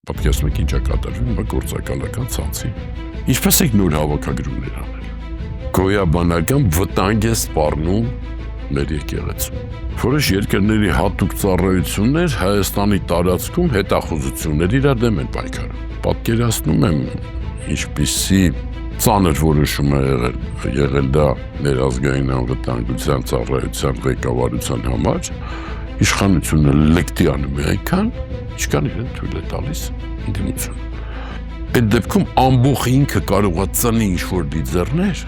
պատկերացնում եք ինչ է կատարվում, հիմա գործակալական ցանցի։ Ինչպես եք նոր հավաքագրումներ անել։ Գոյաբանական վտանգ է սպառնում մեր եկեղեցու։ Որոշ երկրների հատուկ ծառայություններ Հայաստանի տարածքում հետախուզություններ իրար դեմ են պայքարում։ Պատկերացնում եմ ինչպիսի ծանր որոշում է եղել դա ներազգային անվտանգության ծառայության ղեկավարության համար, իշխանությունը լեկտի անում է այնքան, ինչքան իրեն թույլ է տալիս ընդդիմություն։ Այդ դեպքում ամբողջ ինքը կարող է ծնի ինչ-որ լիդերներ,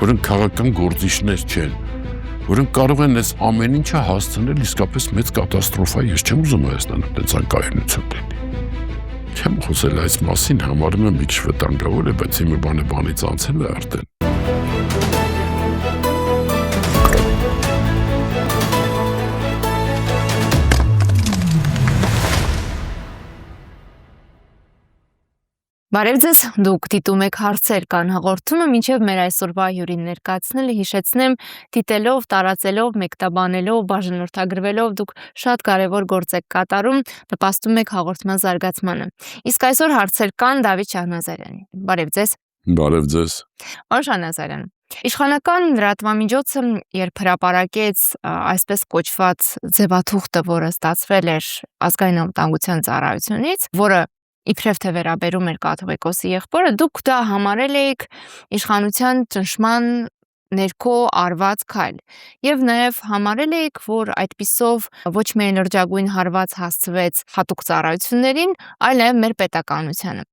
որոնք քաղաքական գործիչներ չեն, որոնք կարող են այս ամեն ինչը հասցնել իսկապես մեծ կատաստրոֆա, ես չեմ ուզում Հայաստանում այդպես անկայունություն լինի։ Չեմ խոսել այս մասին, համարում եմ մի քիչ վտանգավոր է, բայց հիմա բանից անցել է արդեն։ Բարև ձեզ, դուք դիտում եք հարցեր կան հաղորդումը, մինչև մեր այսօրվա հյուրին ներկայացնելը հիշեցնեմ, դիտելով, տարածելով, մեկտաբանելով, բաժանորդագրվելով դուք շատ կարևոր գործ եք կատարում, նպաստում եք հաղորդման զարգացմանը։ Իսկ այսօր հարցեր կան Դավիթ Շահնազարյանի։ Բարև ձեզ։ Բարև ձեզ։ Պարոն Շահնազարյան, իշխանական լրատվամիջոցը երբ հրապարակեց այսպես կոչված ձևաթուղթը, որը ստացվել էր ազգային անվտանգության ծառայությունից, որը իբրև թե վերաբերում էր կաթողիկոսի եղբորը, դուք դա համարել եք իշխանության ճնշման ներքո արված քայլ եւ նաեւ համարել եք, որ այդպիսով ոչ միայն լրջագույն հարված հասցվեց հատուկ ծառայություններին, այլ նաեւ մեր պետականությանը։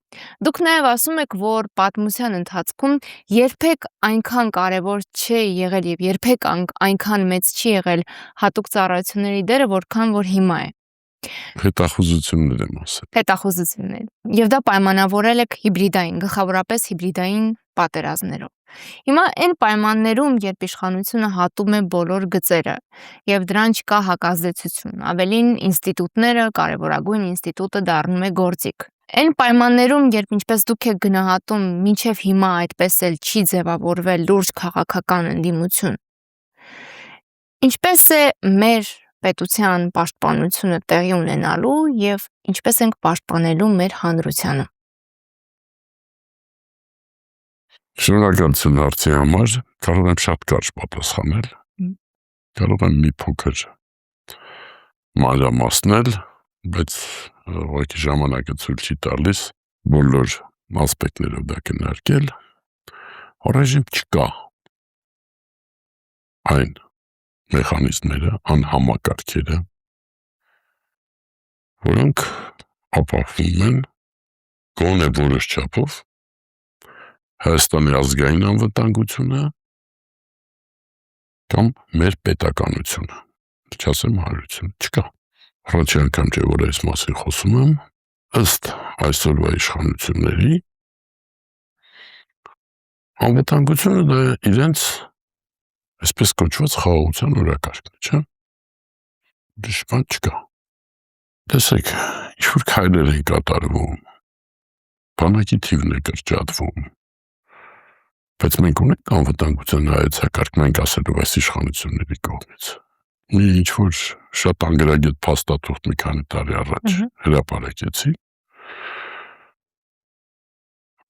Դուք նաեւ ասում եք, որ պատմության ընթացքում երբեք այնքան կարևոր չի եղել եւ երբեք այնքան մեծ չի եղել հատուկ ծառայությունների դերը, որքան որ հիմա է։ Հետախուզություններ եմ ասել։ Հետախուզություններ։ Եվ դա պայմանավորել եք հիբրիդային, գլխավորապես հիբրիդային պատերազմներով։ Հիմա այն պայմաններում, երբ իշխանությունը հատում է բոլոր գծերը եւ դրան չկա հակազդեցություն, ավելին ինստիտուտները, կարևորագույն ինստիտուտը դառնում է գործիք։ Այն պայմաններում, երբ ինչպես դուք եք գնահատում, մինչև հիմա այդպես էլ չի ձևավորվել լուրջ քաղաքական ընդդիմություն։ Ինչպես է մեր պետության պաշտպանությունը տեղի ունենալու եւ ինչպես ենք պաշտպանելու մեր հանրությանը։ Շնորհակալություն հարցի համար, կարող եմ շատ կարճ պատասխանել, կարող եմ մի փոքր մանրամասնել, բայց ուղղակի ժամանակը ցույց չի տալիս բոլոր ասպեկտներով դա քննարկել, առայժմ չկա այն մեխանիզմները, անհամակարգերը, որոնք ապահովում են գոնե որոշ չափով Հայաստանի ազգային անվտանգությունը կամ մեր պետականությունը, չասեմ հանրությունը, չկա։ Առաջի անգամ չէ, որ այս մասին խոսում եմ, ըստ այսօրվա իշխանությունների, անվտանգությունը դա իրենց այսպես կոչված խաղաղության օրակարգն է, չէ՞։ Ուրիշ բան չկա։ Տեսեք, ինչ-որ քայլեր են կատարվում, բանակի թիվն է կրճատվում, բայց մենք ունենք անվտանգության հայեցակարգ, մենք ասելով այս իշխանությունների կողմից։ Մի ինչ-որ շատ անգրագետ փաստաթուղթ մի քանի տարի առաջ հրապարակեցի,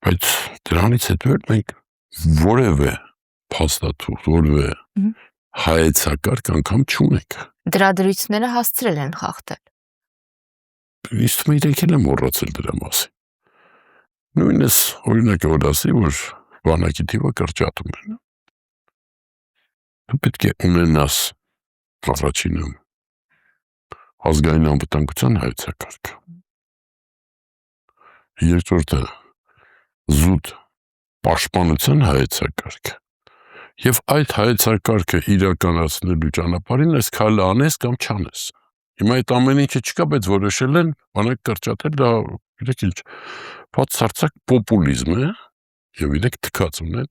բայց դրանից հետո մենք որևէ փաստաթուղթ, որևէ հայեցակարգ անգամ չունենք։ Դրա դրույթները հասցրել են խախտել։ Իսկ իրենք էլ են մոռացել դրա մասին։ Նույնս օրինակ որ ասի, որ բանակի թիվը կրճատում են։ Դու պետք է ունենաս առաջինը ազգային անվտանգության հայեցակարգ։ Երկրորդը զուտ պաշտպանության հայեցակարգ։ Եվ այդ հայեցակարգը իրականացնելու ճանապարհին այս քայլը անես կամ չանես։ Հիմա այդ ամեն ինչը չկա, բայց որոշել են բանակ կրճատել, դա իրեք ինչ բացարձակ պոպուլիզմ է եւ իրեք թքած ունեն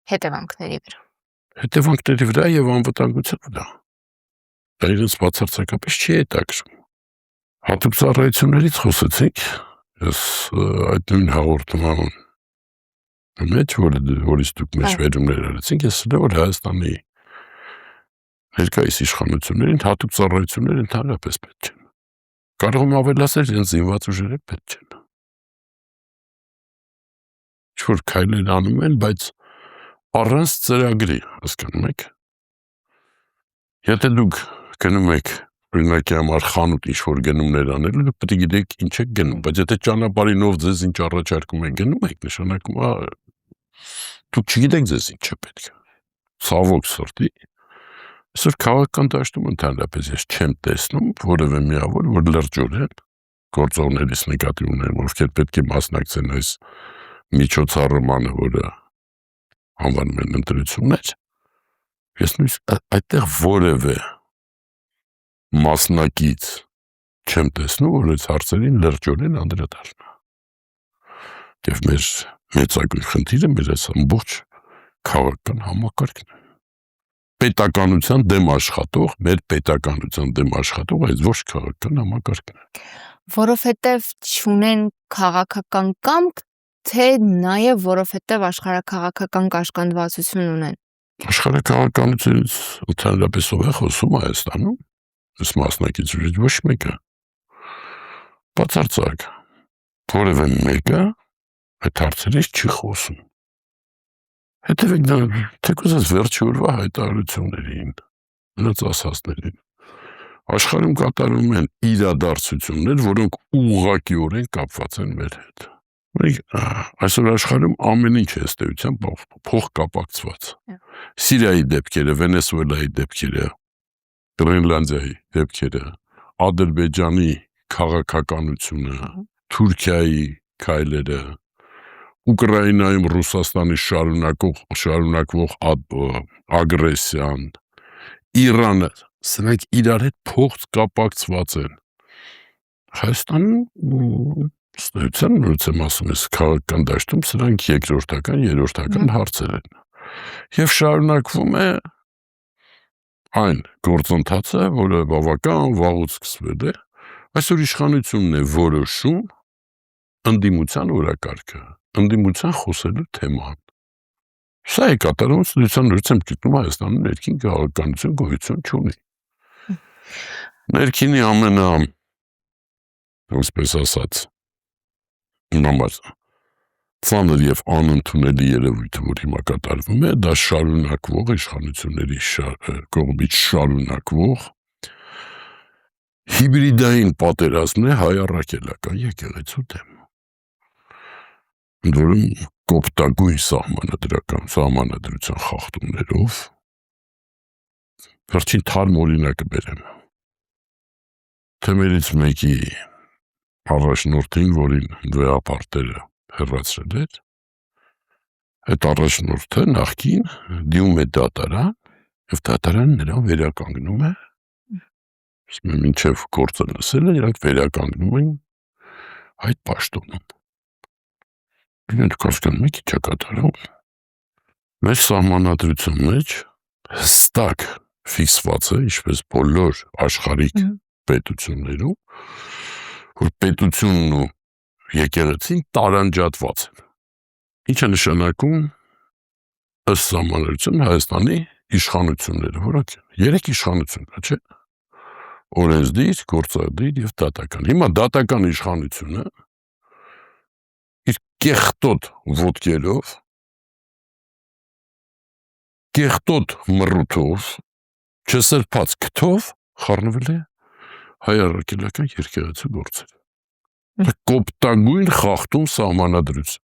հետևանքների վրա։ Հետևանքների վրա եւ անվտանգության վրա։ Դա իրենց բացարձակապես չի հետաքրքրում։ Հատուկ ծառայություններից խոսեցինք, ես այդ նույն հաղորդման մեջ, որից դուք մեջ վերումներ արեցինք, ես ասել եմ, որ Հայաստանի ներկայիս իշխանություններին հատուկ ծառայություններ ընդհանրապես պետք չեն։ Կարող եմ ավելացնել, իրենց զինված ուժերը պետք չեն։ ինչ-որ քայլեր անում են, բայց առանց ծրագրի, հասկանում եք։ Եթե դուք գնում եք օրինակի համար խանութ ինչ-որ գնումներ անելու, դուք պետք է գիտեք ինչ եք գնում, բայց եթե ճանապարհինով ձեզ ինչ առաջարկում են գնում եք, նշանակում է դուք չգիտեք ձեզ ինչ է պետք։ Ցավոք սրտի, այսօր քաղաքական դաշտում ընդհանրապես ես չեմ տեսնում որևէ միավոր, որ լրջորեն գործողներից նկատի ունեն, ովքեր պետք է մասնակցեն այս միջոցառմանը, որը անվանում են ընտրություններ, ես նույնիսկ այդտեղ որևէ մասնակից չեմ տեսնում, որ այս հարցերին լրջորեն անդրադառնա։ Եվ մեր մեծագույն խնդիրը մեր այս ամբողջ քաղաքական համակարգն է։ Պետականության դեմ աշխատող, մեր պետականության դեմ աշխատող այս ոչ քաղաքական համակարգն է։ Որովհետև չունեն քաղաքական կամք, թե նաև որովհետև աշխարհաքաղաքական կաշկանդվածություն ունեն։ Աշխարհաքաղաքականությունից ընդհանրապես ով է խոսում Հայաստանում, այս մասնակիցներից ոչ մեկը, բացարձակ, որևէ մեկը այդ հարցերից չի խոսում։ Հետևեք դա, թեկուզ այս վերջի օրվա հայտարարություններին, նրանց ասածներին։ Աշխարհում կատարվում են իրադարձություններ, որոնք ուղղակիորեն կապված են մեր հետ։ Այսօր աշխարհում ամեն ինչ է ըստ էության փոխկապակցված։ Սիրիայի դեպքերը, Վենեսուելայի դեպքերը, Գրենլանդիայի դեպքերը, Ադրբեջանի քաղաքականությունը, Թուրքիայի քայլերը, Ուկրաինայում Ռուսաստանի շարունակվող ագրեսիան, Իրանը, սրանք իրար հետ փոխկապակցված են։ Հայաստանում ստույցան նույնպես եմ ասում ես քաղաքական դաշտում սրանք երկրորդական, երրորդական հարցեր են։ Եվ շարունակվում է այն գործընթացը, որը բավական վաղուց սկսվել է, այսօր իշխանությունն է որոշում ընդդիմության օրակարգը, ընդդիմության խոսելու թեման։ Սա է կատարում ստույցան նույնպես եմ գտնում Հայաստանում ներքին քաղաքականություն գոյություն չունի։ Ներքինի այսպես ասած, համար ծանր և անընդունելի երևույթը, որ հիմա կատարվում է, դա շարունակվող իշխանությունների կողմից շարունակվող հիբրիդային պատերազմն է հայ առաքելական եկեղեցու դեմ, որում կոպտագույն սահմանադրության խախտումներով վերջին թարմ օրինակը բերեմ։ Թեմերից մեկի առաջնորդին, որին վեհապարտերը հեռացրել էր, այդ առաջնորդը նախկին դիմում է դատարան և դատարանը նրան վերականգնում է, մինչև գործը լսել է, նրանք վերականգնում են այդ պաշտոնում։ Դուք հասկանում եք ինչ է կատարում։ Մեր սահմանադրության մեջ հստակ ֆիքսված է, ինչպես բոլոր աշխարհիկ պետություններում, որ պետությունն ու եկեղեցին տարանջատված են։ Ինչ է նշանակում ըստ սահմանադրության Հայաստանի իշխանությունները, որոնք 3 իշխանություն կա, չէ՞։ Օրենսդիր, գործադիր և դատական։ Հիմա դատական իշխանությունը իր կեղտոտ ոտքերով, կեղտոտ մռութով, չսրբած քթով խառնվել է հայ առաքելական եկեղեցու գործերը։ Կոպտագույն խախտում սահմանադրություն։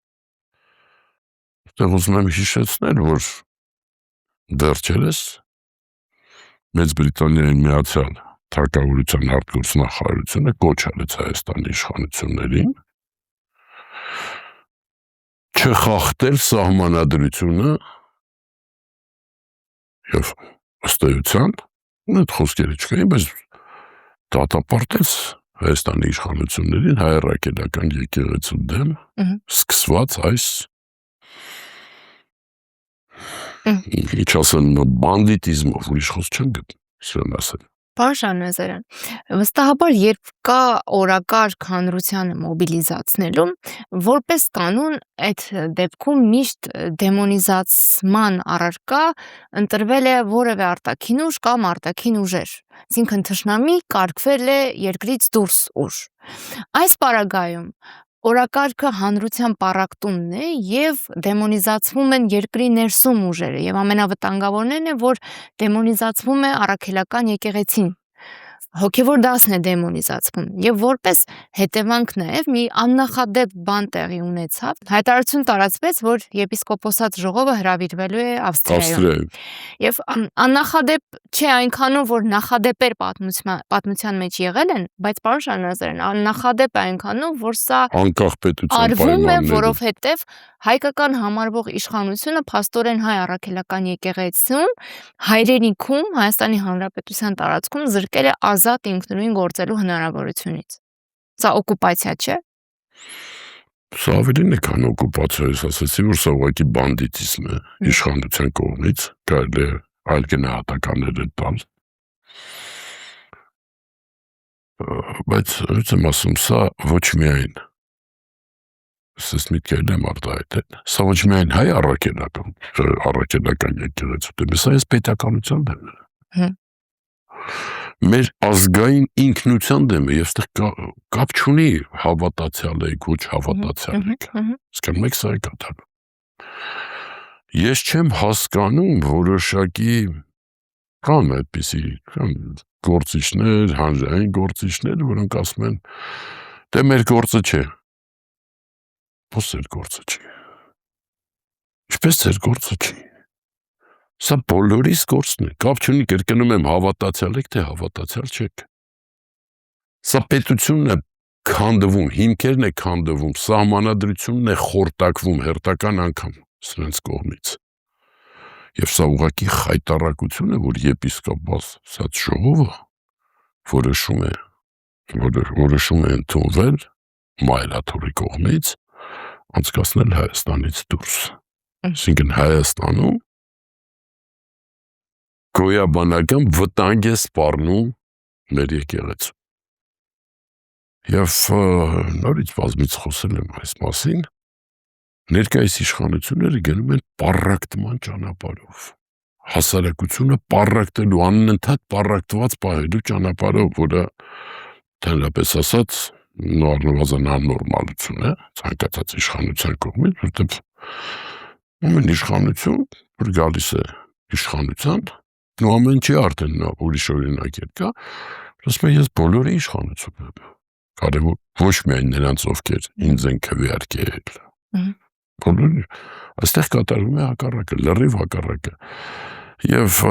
Այստեղ ուզում եմ հիշեցնել, որ վերջերս Մեծ Բրիտանիայի Միացյալ Թագավորության արտգործնախարարությունը կոչ արեց Հայաստանի իշխանություններին չխախտել սահմանադրությունը և ըստ էության, այդ խոսքերը չկային, բայց դատապարտեց Հայաստանի իշխանություններին հայ առաքելական եկեղեցու դեմ սկսված այս ինչ ասեմ բանդիտիզմով, ուրիշ խոսք չեմ գտնում, սրան ասել։ Պարոն Շահնազարյան, վստահաբար երբ կա օրակարգ հանրությանը մոբիլիզացնելու, որպես կանոն այդ դեպքում միշտ դեմոնիզացման առարկա ընտրվել է որևէ արտաքին ուժ կամ արտաքին ուժեր, այսինքն թշնամի կարգվել է երկրից դուրս ուժ։ Այս պարագայում օրակարգը հանրության պառակտումն է եւ դեմոնիզացվում են երկրի ներսում ուժերը եւ ամենավտանգավորն է, որ դեմոնիզացվում է առաքելական եկեղեցին։ Հոգևոր դասն է դեմոնիզացվում եւ որպես հետևանք նաեւ մի աննախադեպ բան տեղի ունեցավ։ Հայտարարություն տարածվեց, որ եպիսկոպոսատ ժողովը հրավիրվելու է Ավստրիայում։ Եվ աննախադեպ չէ այնքանով, որ նախադեպեր պատմության մեջ եղել են, բայց պարոն Շանազարյան, աննախադեպ է այնքանով, որ սա անկախ պետության արվում է, որովհետեւ հայկական համարվող իշխանությունը փաստորեն հայ առաքելական եկեղեցում հայրենիքում Հայաստանի Հանրապետության տարածքում զրկել է ազատ ինքնուրույն գործելու հնարավորությունից։ Սա օկուպացիա չէ։ Սա ավելին է, քան օկուպացիա, ես ասացի, որ սա ուղղակի բանդիտիզմ է իշխանության կողմից, կարելի է այլ գնահատականներ տալ։ Բայց եմ ասում, սա ոչ միայն Սես միտքերն եմ արտահայտել, սա ոչ միայն հայ առաքելական եկեղեցու դեմ է, սա ես պետականության դեմ է։ Մեր ազգային ինքնության դեմ է, եւ ստեղ կապ չունի հավատացյալ եք, ոչ հավատացյալ եք։ Իսկ մեկ սա է կատարում։ Ես չեմ հասկանում որոշակի կան այդպիսի գործիչներ, հանրային գործիչներ, որոնք ասում են, դե մեր գործը չէ։ Ո՞ս ձեր գործը չի։ Ինչպես ձեր գործը չի։ Սա բոլորիս գործն է, կապ չունի, կրկնում եմ, հավատացյալ եք, թե հավատացյալ չեք։ Սա պետությունն է քանդվում, հիմքերն է քանդվում, սահմանադրությունն է խորտակվում հերթական անգամ սրանց կողմից։ Եվ սա ուղղակի խայտառակություն է, որ եպիսկոպոսատ ժողովը որոշում է ընդունվել մայրաթորի կողմից անցկացնել Հայաստանից դուրս։ Այսինքն Հայաստանում գոյաբանական վտանգ է սպառնում մեր եկեղեցու։ Եվ նորից բազմից խոսել եմ այս մասին, ներկայիս իշխանությունները գնում են պառակտման ճանապարհով։ Հասարակությունը պառակտելու, անընդհատ պառակտված պահելու ճանապարհով, որը ընդհանրապես ասած առնվազն աննորմալություն է, ցանկացած իշխանության կողմից, որտեղ ամեն իշխանություն, որ գալիս է իշխանության, ու ամեն չի արդեն նա ուրիշ օրինակեր կա, ասում է ես բոլորի իշխանություն եմ, կարևոր ոչ միայն նրանց, ովքեր ինձ են քվեարկել, բոլորի, այստեղ կատարվում է հակառակը, լրիվ հակառակը, եւ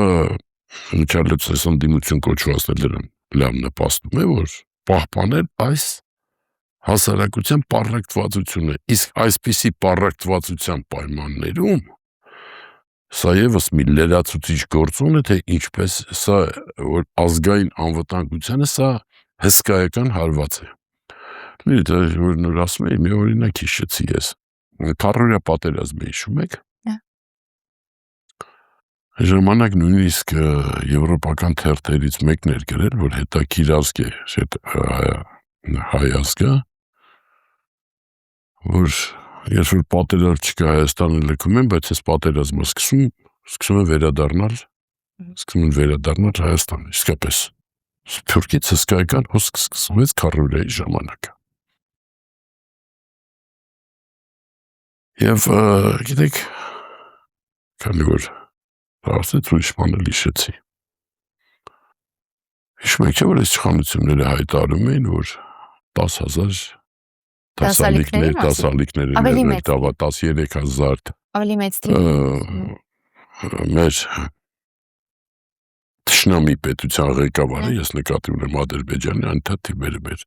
Չարլոց դիմություն կոչվածները լավ նպաստում է, որ պահպանել այս հասարակության պառակտվածությունը, իսկ այսպիսի պառակտվածության պայմաններում սա եւս մի լրացուցիչ գործոն է, թե ինչպես սա որ ազգային անվտանգությանը սա հսկայական հարված է։ Որ նոր ասում էի, մի օրինակ հիշեցի ես։ Քարորիա պատերազմը հիշում եք։ Ժամանակ նույնիսկ եվրոպական թերթերից մեկն էր գրել, որ հետաքրքիր ազգ է, հայ ազգը, որ ես որ պատերազմ չկա Հայաստանը լքում են, բայց ես պատերազմը սկսում եմ վերադառնալ Հայաստան, իսկապես։ Թուրքից հսկայական հոսք սկսվեց Քարորիայի ժամանակ։ Եվ գիտեք, քանի որ ասեց ուրիշ բան էլ հիշեցի։ Հիշում եք, չէ՞ որ այս իշխանությունները հայտարարում էին, որ 10,000 դասալիկներ են 13,000 ավելի մեծ թիվ մեր թշնամի պետության ղեկավարը, ես նկատի ունեմ Ադրբեջանի այնտեղ թիմերը մեր։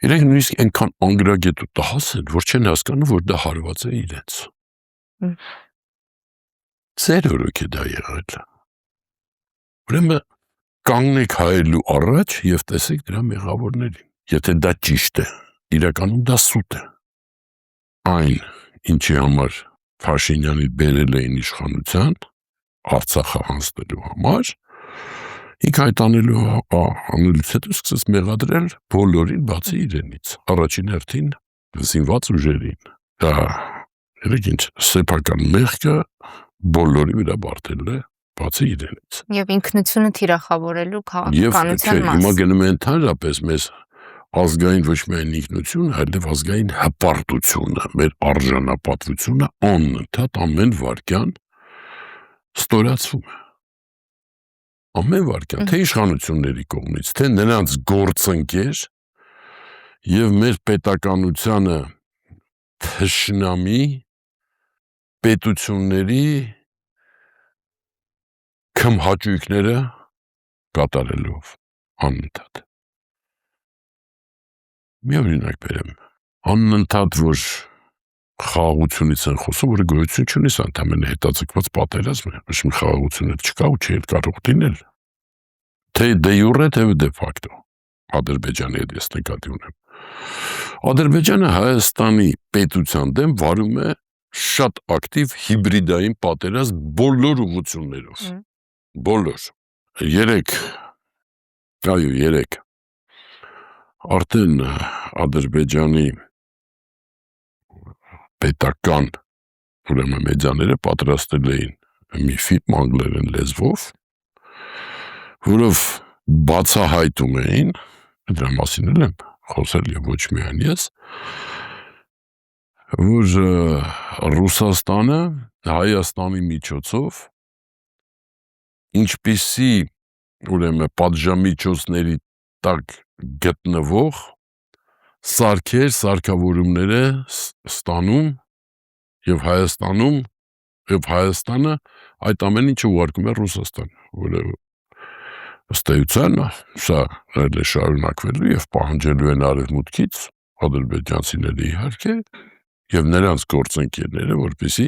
Իրենք նույնիսկ այնքան անգրագետ ու տհաս են, որ չեն հասկանում, որ դա հարված է իրենց։ Ձեր օրոք է դա եղել։ Ուրեմն կանգնեք հայելու առաջ եւ տեսեք դրա մեղավորներին։ Եթե դա ճիշտ է, իրականում դա սուտ է։ Այն, ինչի համար Փաշինյանի բերել էին իշխանության, Արցախը հանձնելու համար, ինք անելուց հետո սկսեց մեղադրել բոլորին բացի իրենից, առաջին հերթին զինված ուժերին։ Դա երեք ինչ սեփական մեղքը բոլորի վրա բարդել է բացի իրենից։ Եվ ինքնությունը թիրախավորելու քաղաքականության մաս։ Հիմա գնում է ընդհանրապես մեզ ազգային ոչ միայն ինքնություն, այլև ազգային հպարտությունը, մեր արժանապատվությունը անընդհատ ամեն վարքյան ստորացվում է։ Ամեն վարքյան, թե իշխանությունների կողմից, թե նրանց գործընկեր եւ մեր պետականությանը թշնամի պետությունների քմհաճույքները կատարելով անընդհատ։ Մի օրինակ բերեմ, անընդհատ որ խաղաղությունից են խոսում, որը գոյություն չունի, սա ընդամենը հետաձգված պատերազմ է, ոչ մի խաղաղություն չկա ու չի կարող լինել։ Թե դե յուրե, թե դե ֆակտո։ Ադրբեջանի հետ ես նկատի ունեմ։ Ադրբեջանը Հայաստանի պետության դեմ վարում է շատ ակտիվ հիբրիդային պատերազմ բոլոր ուղղություններով։ Բոլոր։ Երեք արդեն Ադրբեջանի պետական ուրեմն մեդիաները պատրաստել էին մի ֆիլմ անգլերեն լեզվով, որով բացահայտում էին, դրա մասին էլ եմ խոսել եւ ոչ միայն ես, որ Ռուսաստանը Հայաստանի միջոցով ինչպիսի ուրեմն պատժամիջոցների տակ գտնվող սարքավորումներ է ստանում եւ Հայաստանում եւ Հայաստանը այդ ամեն ինչը ուղարկում է Ռուսաստան, որը ըստ էության սա շարունակվելու եւ պահանջելու են արևմուտքից, ադրբեջանցիների իհարկե, եւ նրանց գործընկերները, որպեսզի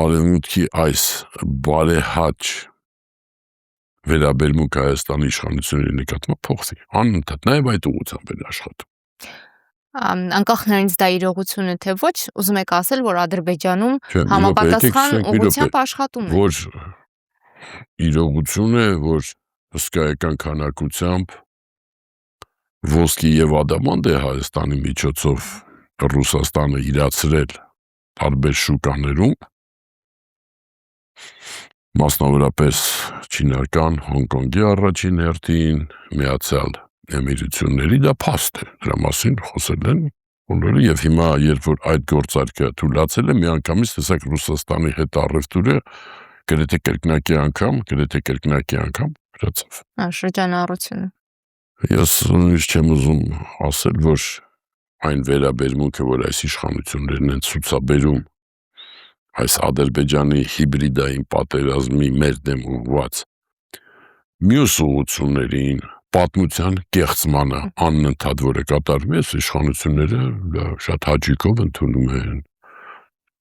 արևմուտքի այս բարեհաճ վերաբերմունք Հայաստանի իշխանությունների նկատմամբ փոխվի, անընդհատ, նաեւ այդ ուղղությամբ են աշխատում։ Անկախ նրանից դա իրողություն է թե ոչ, ուզում եք ասել, որ Ադրբեջանում համապատասխան ուղղությամբ աշխատում է։ Որ իրողություն է, որ հսկայական քանակությամբ ոսկի եւ ադամանդ է Հայաստանի միջոցով Ռուսաստանը իրացրել տարբեր շուկաներում, մասնավորապես չինական, Հոնկոնգի առաջին հերթին, Միացյալ Էմիրությունների, դա փաստ է, դրա մասին խոսել են բոլորը եւ հիմա երբ որ այդ գործարքը թույլատրել է, միանգամից տեսակ Ռուսաստանի հետ առևտուրը գրեթե կրկնակի անգամ վրացավ։ Շրջանառությունը։ Ես չեմ ուզում ասել, որ այն վերաբերմունքը, որ այս իշխանություններն են ցուցաբերում այս Ադրբեջանի հիբրիդային պատերազմի մեր դեմ ուղղված մյուս ուղղություններին, պատմության կեղծմանը անընդհատ որը կատարվում է, իշխանությունները շատ հաճույքով ընդունում են։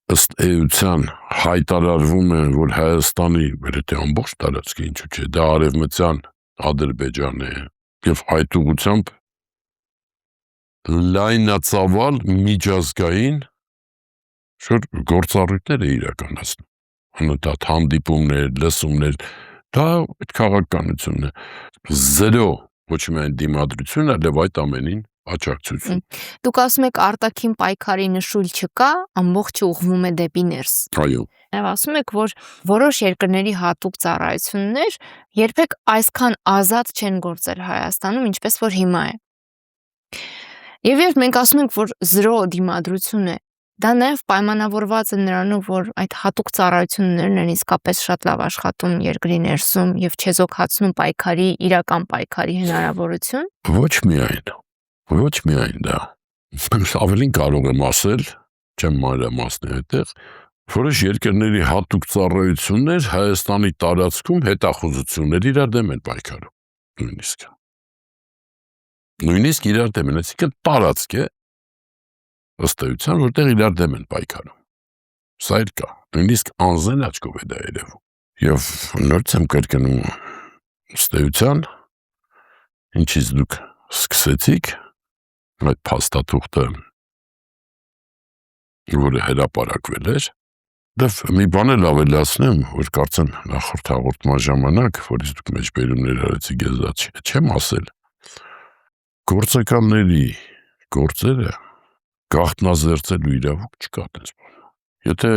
Ըստ էության հայտարարվում է, որ Հայաստանի գրեթե ամբողջ տարածքը, ինչու՞ չէ, դա արևմտյան Ադրբեջան է, եւ այդ ուղղությամբ լայնածավալ միջազգային գործառույթներ է իրականացնում, անընդհատ հանդիպումներ, լսումներ, դա այդ քաղաքականությունն է, զերո ոչ միայն դիմադրություն, այլև այդ ամենին աջակցություն։ Դուք ասում եք արտաքին պայքարի նշույլ չկա, ամբողջը ուղղվում է դեպի ներս։ Այո։ Եվ ասում եք, որ որոշ երկրների հատուկ ծառայություններ երբեք այսքան ազատ չեն գործել Հայաստանում, ինչպես որ հիմա է։ Եվ երբ մենք ասում ենք, որ զրո դիմադրություն է, դա նաև պայմանավորված է նրանով, որ այդ հատուկ ծառայություններն են իսկապես շատ լավ աշխատում երկրի ներսում եւ չեզոքացնում իրական պայքարի հնարավորություն։ Ոչ միայն դա։ Ավելին կարող եմ ասել, չեմ մանրամասնել այդտեղ, որոշ երկրների հատուկ ծառայություններ Հայաստանի տարածքում հետախուզություններ իրար դեմ են պայքարում, նույնիսկ իրար դեմ են, այսինքն տարածք է, ըստ էության, որտեղ իրար դեմ են պայքարում։ Սա էլ կա, նույնիսկ անձն աչքով է դա երևում։ Եվ նորից եմ կրկնում, ըստ էության, ինչից դուք սկսեցիք այդ փաստաթուղթը, որը հրապարակվել էր, դեռ մի բան էլ ավելացնեմ, որ կարծեմ նախորդ հաղորդման ժամանակ, որից դուք մեջբերումներ արեցիք, ես դա չեմ ասել, գործականների գործերը գաղտնազերծելու իրավունք չկա այդպես բան։ Եթե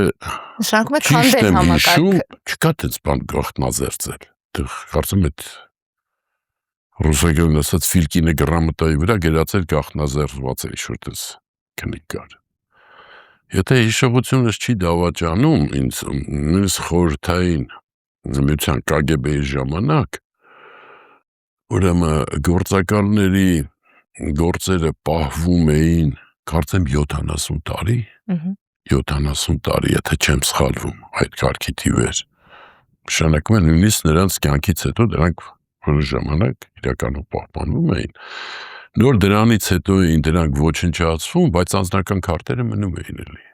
ճիշտ եմ հիշում, չկա այդպես բան գաղտնազերծել։ Կարծեմ այդ Ռուսական ասած ֆիլկինը գրամտայի վրա գրածել գախնազերծված է ինչ-որ քնիկ կար։ Եթե հիշողությունս չի դավաճանում ինձ խորհրդային միության KGB-ի ժամանակ, ուրեմն գործակալների գործերը պահվում էին, կարծեմ 70 տարի, 70 տարի, եթե չեմ սխալվում, այդ կարգի թիվեր։ Նշանակում է նույնիսկ նրանց կյանքից հետո դրանք որոշ ժամանակ իրականում պահպանվում էին։ Նոր դրանից հետո էին դրանք ոչնչացվում, բայց անձնական քարտերը մնում էին էլի։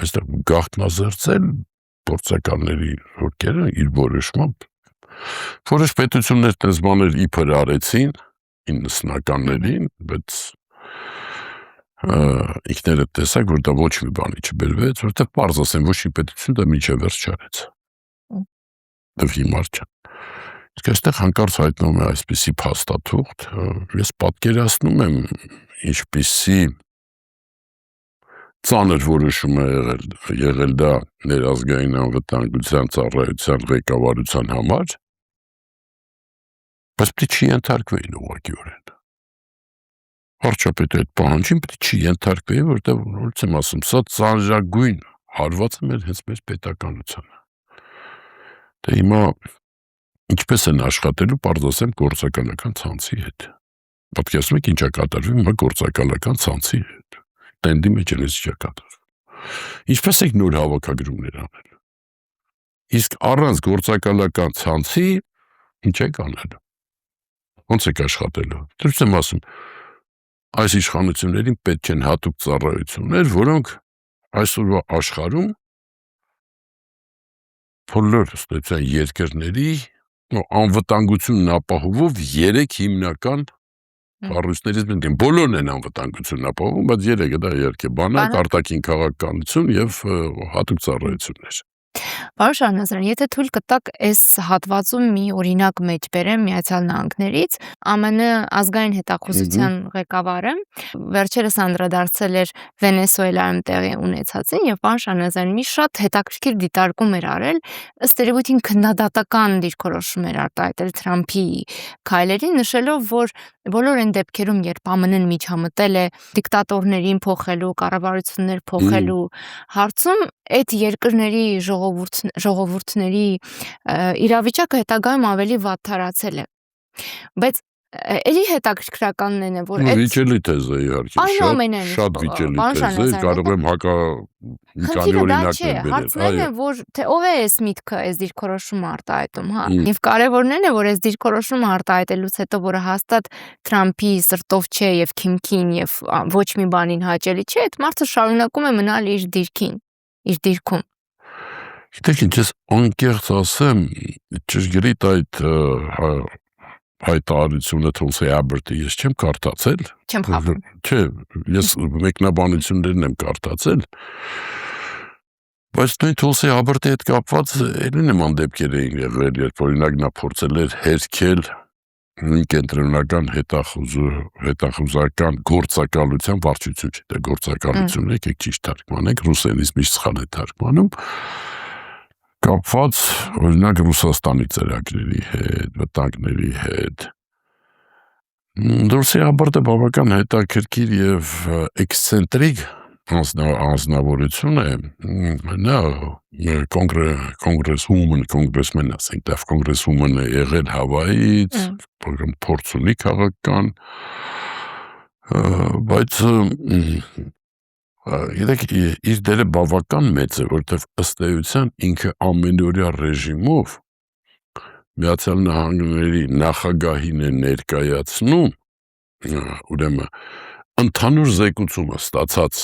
Այստեղ գաղտնազերծել գործակալների հոգերը իր որոշմամբ որոշ պետություններ տես բաներ իբր արեցին 90-ականներին, բայց ինքներդ տեսակ, որ դա ոչ մի բանի չբերվեց, որտեղ պարզ ասեմ, ոչ մի պետություն դա մինչև վերջ չարեց։ Դա հիմար չէ։ Իսկ այստեղ հանկարծ հայտնվում է այսպիսի փաստաթուղթ, ես պատկերացնում եմ ինչպիսի ծանր որոշում է եղել դա ներազգային անվտանգության ծառայության ղեկավարության համար, բայց պետք չի ենթարկվեին ուղղակիորեն։ Վարչապետը այդ պահանջին պետք չի ենթարկվեին, որտեղ ոնց եմ ասում, սա ծանրագույն հարված է հենց մեր պետականությանը։ Դե հիմա ինչպես են աշխատելու, պարզ ասեմ, գործակալական ցանցի հետ։ Պատկերացնում եք ինչ է կատարվում հիմա գործակալական ցանցի հետ։ Տենդի մեջ էլ չի կատարվում։ Ինչպես եք նոր հավաքագրումներ անել։ Իսկ առանց գործակալական ցանցի ինչ եք անելու։ Ոնց եք աշխատելու։ Դեռ եմ ասում, այս իշխանություններին պետք են հատուկ ծառայություններ, որոնք այսօրվա աշխարհում բոլոր երկրների անվտանգությունն ապահովող 3 հիմնական կառույցներից մեկն են։ Բոլորն են անվտանգությունն ապահովում, բայց 3-ը դա իհարկե բանակ, արտաքին քաղաքականություն եւ հատուկ ծառայություններ։ Պարոն Շահնազարյան, եթե թույլ կտաք այս հատվածում մի օրինակ մեջ բերեմ Միացյալ Նահանգներից, ԱՄՆ ազգային հետախուզության ղեկավարը վերջերս անդրադարձել էր Վենեսուելայում տեղի ունեցածին եւ պարոն Շահնազարյան մի շատ հետաքրքիր դիտարկում էր արել, ըստ երևույթին քննադատական դիրքորոշում էր արտահայտել Թրամփի քայլերին, նշելով, որ բոլոր այն դեպքերում, երբ ԱՄՆ-ն միջամտել է դիկտատորներին փոխելու, կառավարություններ փոխելու հարցում, այդ երկրների ժողովուրդների իրավիճակը հետագայում ավելի վատթարացել է։ Բայց էլի հետաքրքրականն է, որ այդ վիճելի թեզ է իհարկե, շատ վիճելի թեզ է, կարող եմ մի քանի օրինակներ բերել։ Հարցն է, որ թե ով է այս միտքը, այս դիրքորոշումը արտահայտում, հա։ Եվ կարևորն է, որ այս դիրքորոշումը արտահայտելուց հետո, որը հաստատ Թրամփի սրտով չէ եւ քիմքին եւ ոչ մի բանին հաճելի չէ, այդ մարդը շարունակում է մնալ իր դիրքին, իր դիրքում։ Գիտեք ինչ, ես անկեղծ ասեմ, ճշգրիտ այդ հայտարարությունը Թոլսեյ Աբերտի ես չեմ կարդացել։ Չեմ խաբում։ Չէ, ես մեկնաբանություններն եմ կարդացել, բայց նույն Թոլսեյ Աբերտի հետ կապված էլի նման դեպքեր էին եղել, երբ օրինակ նա փորձել էր հերքել նույն կենտրոնական հետախուզական գործակալության վարչություն չէ, դա գործակալություն է, եկեք ճիշտ թարգմանենք, ռուսերենից միշտ սխալ է թարգմանում, կապված օրինակ Ռուսաստանի ծրագրերի հետ, վտանգների հետ։ Թոլսեյ Աբերտը բավական հետաքրքիր եւ էքսցենտրիկ անձնավորություն է, նա կոնգրեսմեն, ասենք, դա կոնգրեսմեն է եղել Հավայից, փորձ ունի քաղաքական, բայց գիտեք, իր դերը բավական մեծ է, որտեղ ըստ էության ինքը ամենօրյա ռեժիմով Միացյալ Նահանգների նախագահին է ներկայացնում, ուրեմն ընդհանուր զեկուցումը ստացած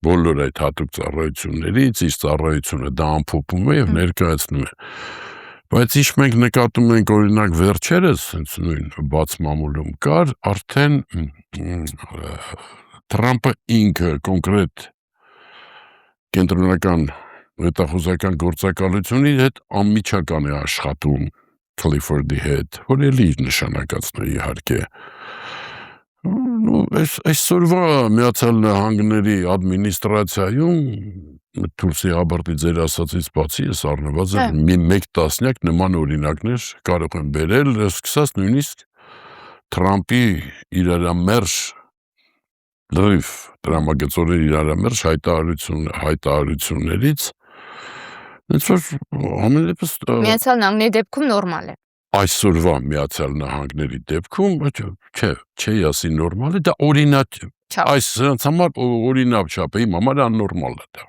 բոլոր այդ հատուկ ծառայություններից, իր ծառայությունը դա ամփոփում է եւ ներկայացնում է։ Բայց ինչ մենք նկատում ենք օրինակ վերջերս, հենց նույն բաց մամուլում կար, արդեն Թրամփը ինքը կոնկրետ կենտրոնական հետախուզական գործակալությունի հետ անմիջական է աշխատում Քլիֆորդի հետ, որ էլի իր նշանակածն է իհարկե։ Այսօրվա Միացյալ Նահանգների ադմինիստրացիայում Թոլսեյ Աբերտի ձեր ասածից բացի ես առնվազն մի 1/10 նման օրինակներ կարող եմ բերել, սկսած նույնիսկ Թրամպի իրարամերժ լրիվ դրամագծորեն իրարամերժ հայտարարություններից It's որ ամենևս Միացյալ Նահանգների դեպքում նորմալ է։ Այսօրվա Միացյալ Նահանգների դեպքում չէ ասի նորմալ է, դա օրինակ այս սրանց համար օրինակ չափ է, իմ համար աննորմալ է դա։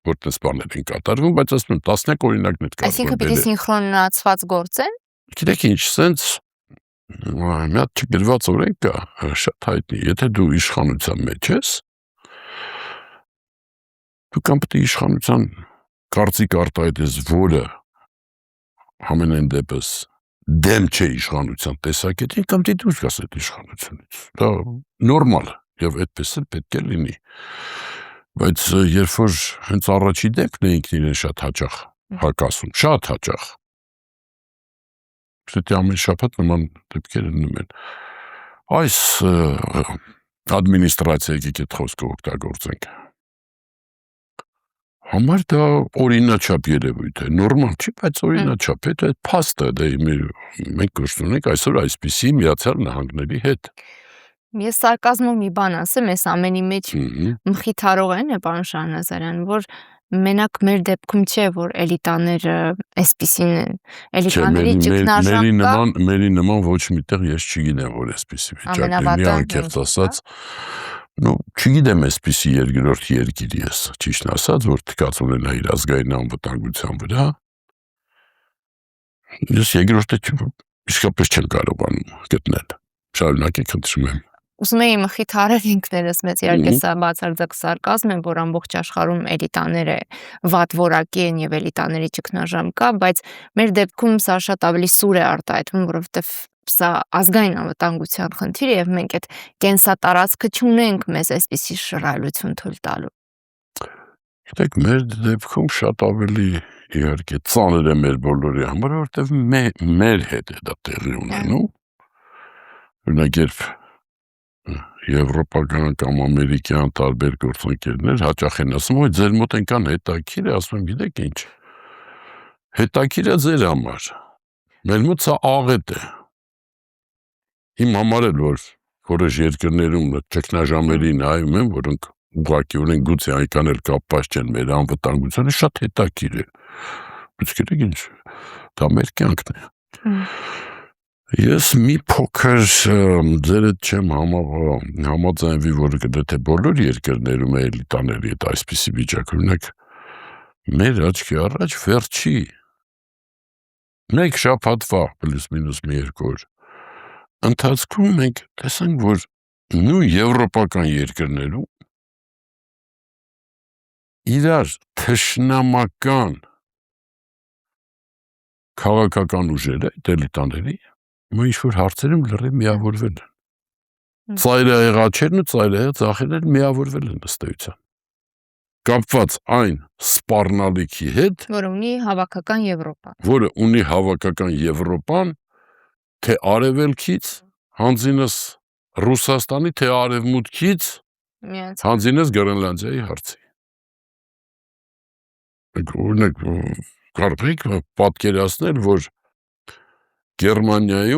Որտես բաներ են կատարվում, բայց ասում եմ տասնյակ օրինակներ կան։ Այսինքն պիտի սինխրոնացված գործեն։ Գիտեք ինչ, սենց մի հատ չգրված օրենք կա, շատ հայտնի, եթե դու իշխանության մեջ ես, դու կամ պետք է իշխանության կարծիք արտահայտես, որը ամենայն դեպս դեմ չէ իշխանության տեսակետին, կամ դու դուրս գաս այդ իշխանությունից։ Դա նորմալ է եւ այդպես էլ պետք է լինի։ Բայց երբ որ հենց առաջի դեպքն է ինքն իրեն շատ հաճախ հակասում, շատ հաճախ։ Պետք է ամեն շաբաթ նման դեպքեր լինում են։ Այս ադմինիստրացիայի այդ խոսքը օգտագործենք։ Համար դա օրինաչափ երևույթ է, նորմալ չի, բայց օրինաչափ է, դա փաստ է, դա մենք գործ ունենք այսօր այսպիսի Միացյալ Նահանգների հետ։ Ես սարկազմով մի բան ասեմ, ես ամենի մեջ մխիթարողն է, պարոն Շահնազարյան, որ մենակ մեր դեպքում չէ, որ էլիտաները այսպիսին են, էլիտաների ճգնաժամ կա։ Մերի նման ոչ միտեղ ես չգիտեմ, որ այսպիսի վիճակ է, մի անկեղծ ասած, չգիտեմ այսպիսի երկրորդ երկիր ես, ճիշտն ասած, որ թքած ունենա իր ազգային անվտանգության վրա, ես երկրորդը իսկապես չեմ կարողանում գտնել, շարունակեք խնդրում եմ։ Ուզում էի մխիթարել ինքներս մեծ իհարկե սա բացարձակ սարկազմ է, որ ամբողջ աշխարհում էլիտաները վատ որակի են եւ էլիտաների ճգնաժամ կա, բայց մեր դեպքում սա շատ ավելի սուր է արտահայտվում, որովհետեւ սա ազգային անվտանգության խնդիր է եւ մենք այդ կենսատարածքը չունենք մեզ այսպիսի շռայլություն թույլ տալու։ Գիտեք, մեր դեպքում շատ ավելի իհարկե ծանր է մեր բոլորի համար, որովհետեւ մեր հետ է դա տեղի ունենում։ Օրինակ երբ եվրոպական կամ ամերիկյան տարբեր գործընկերներ հաճախ են ասում, որ ձեր մոտ այնքան հետաքրքիր է, ասում եմ, գիտեք ինչ, հետաքրքիր է ձեր համար, մեր մոտ սա աղետ է։ Իմ համար էլ որ որոշ երկրներում ճգնաժամերի նայում եմ, որոնք ուղղակիորեն գուցե այնքան էլ կապված չեն մեր անվտանգությանը, շատ հետաքրքիր է։ Բայց գիտեք ինչ, դա մեր կյանքն է։ Ես մի փոքր ձեր հետ չեմ համաձայնվի, որ գրեթե բոլոր երկրներում է էլիտաների հետ այսպիսի վիճակ, օրինակ մեր աչքի առաջ վերջի մեկ շաբաթվա պլյուս մինուս մի երկու օր ընթացքում մենք տեսանք, որ նույն եվրոպական երկրներում իրար թշնամական քաղաքական ուժերը, էլիտաների ինչ-որ հարցերում լրիվ միավորվել են։ Ծայրահեղ աչերն ու ծայրահեղ ձախերն միավորվել են ըստ էության։ Կապված այն սպառնալիքի հետ, որը ունի հավաքական Եվրոպան, թե արևելքից, հանձինս Ռուսաստանի, թե արևմուտքից, հանձինս Գրենլանդիայի հարցի։ Օրինակ, կարող եք պատկերացնել, որ Գերմանիայի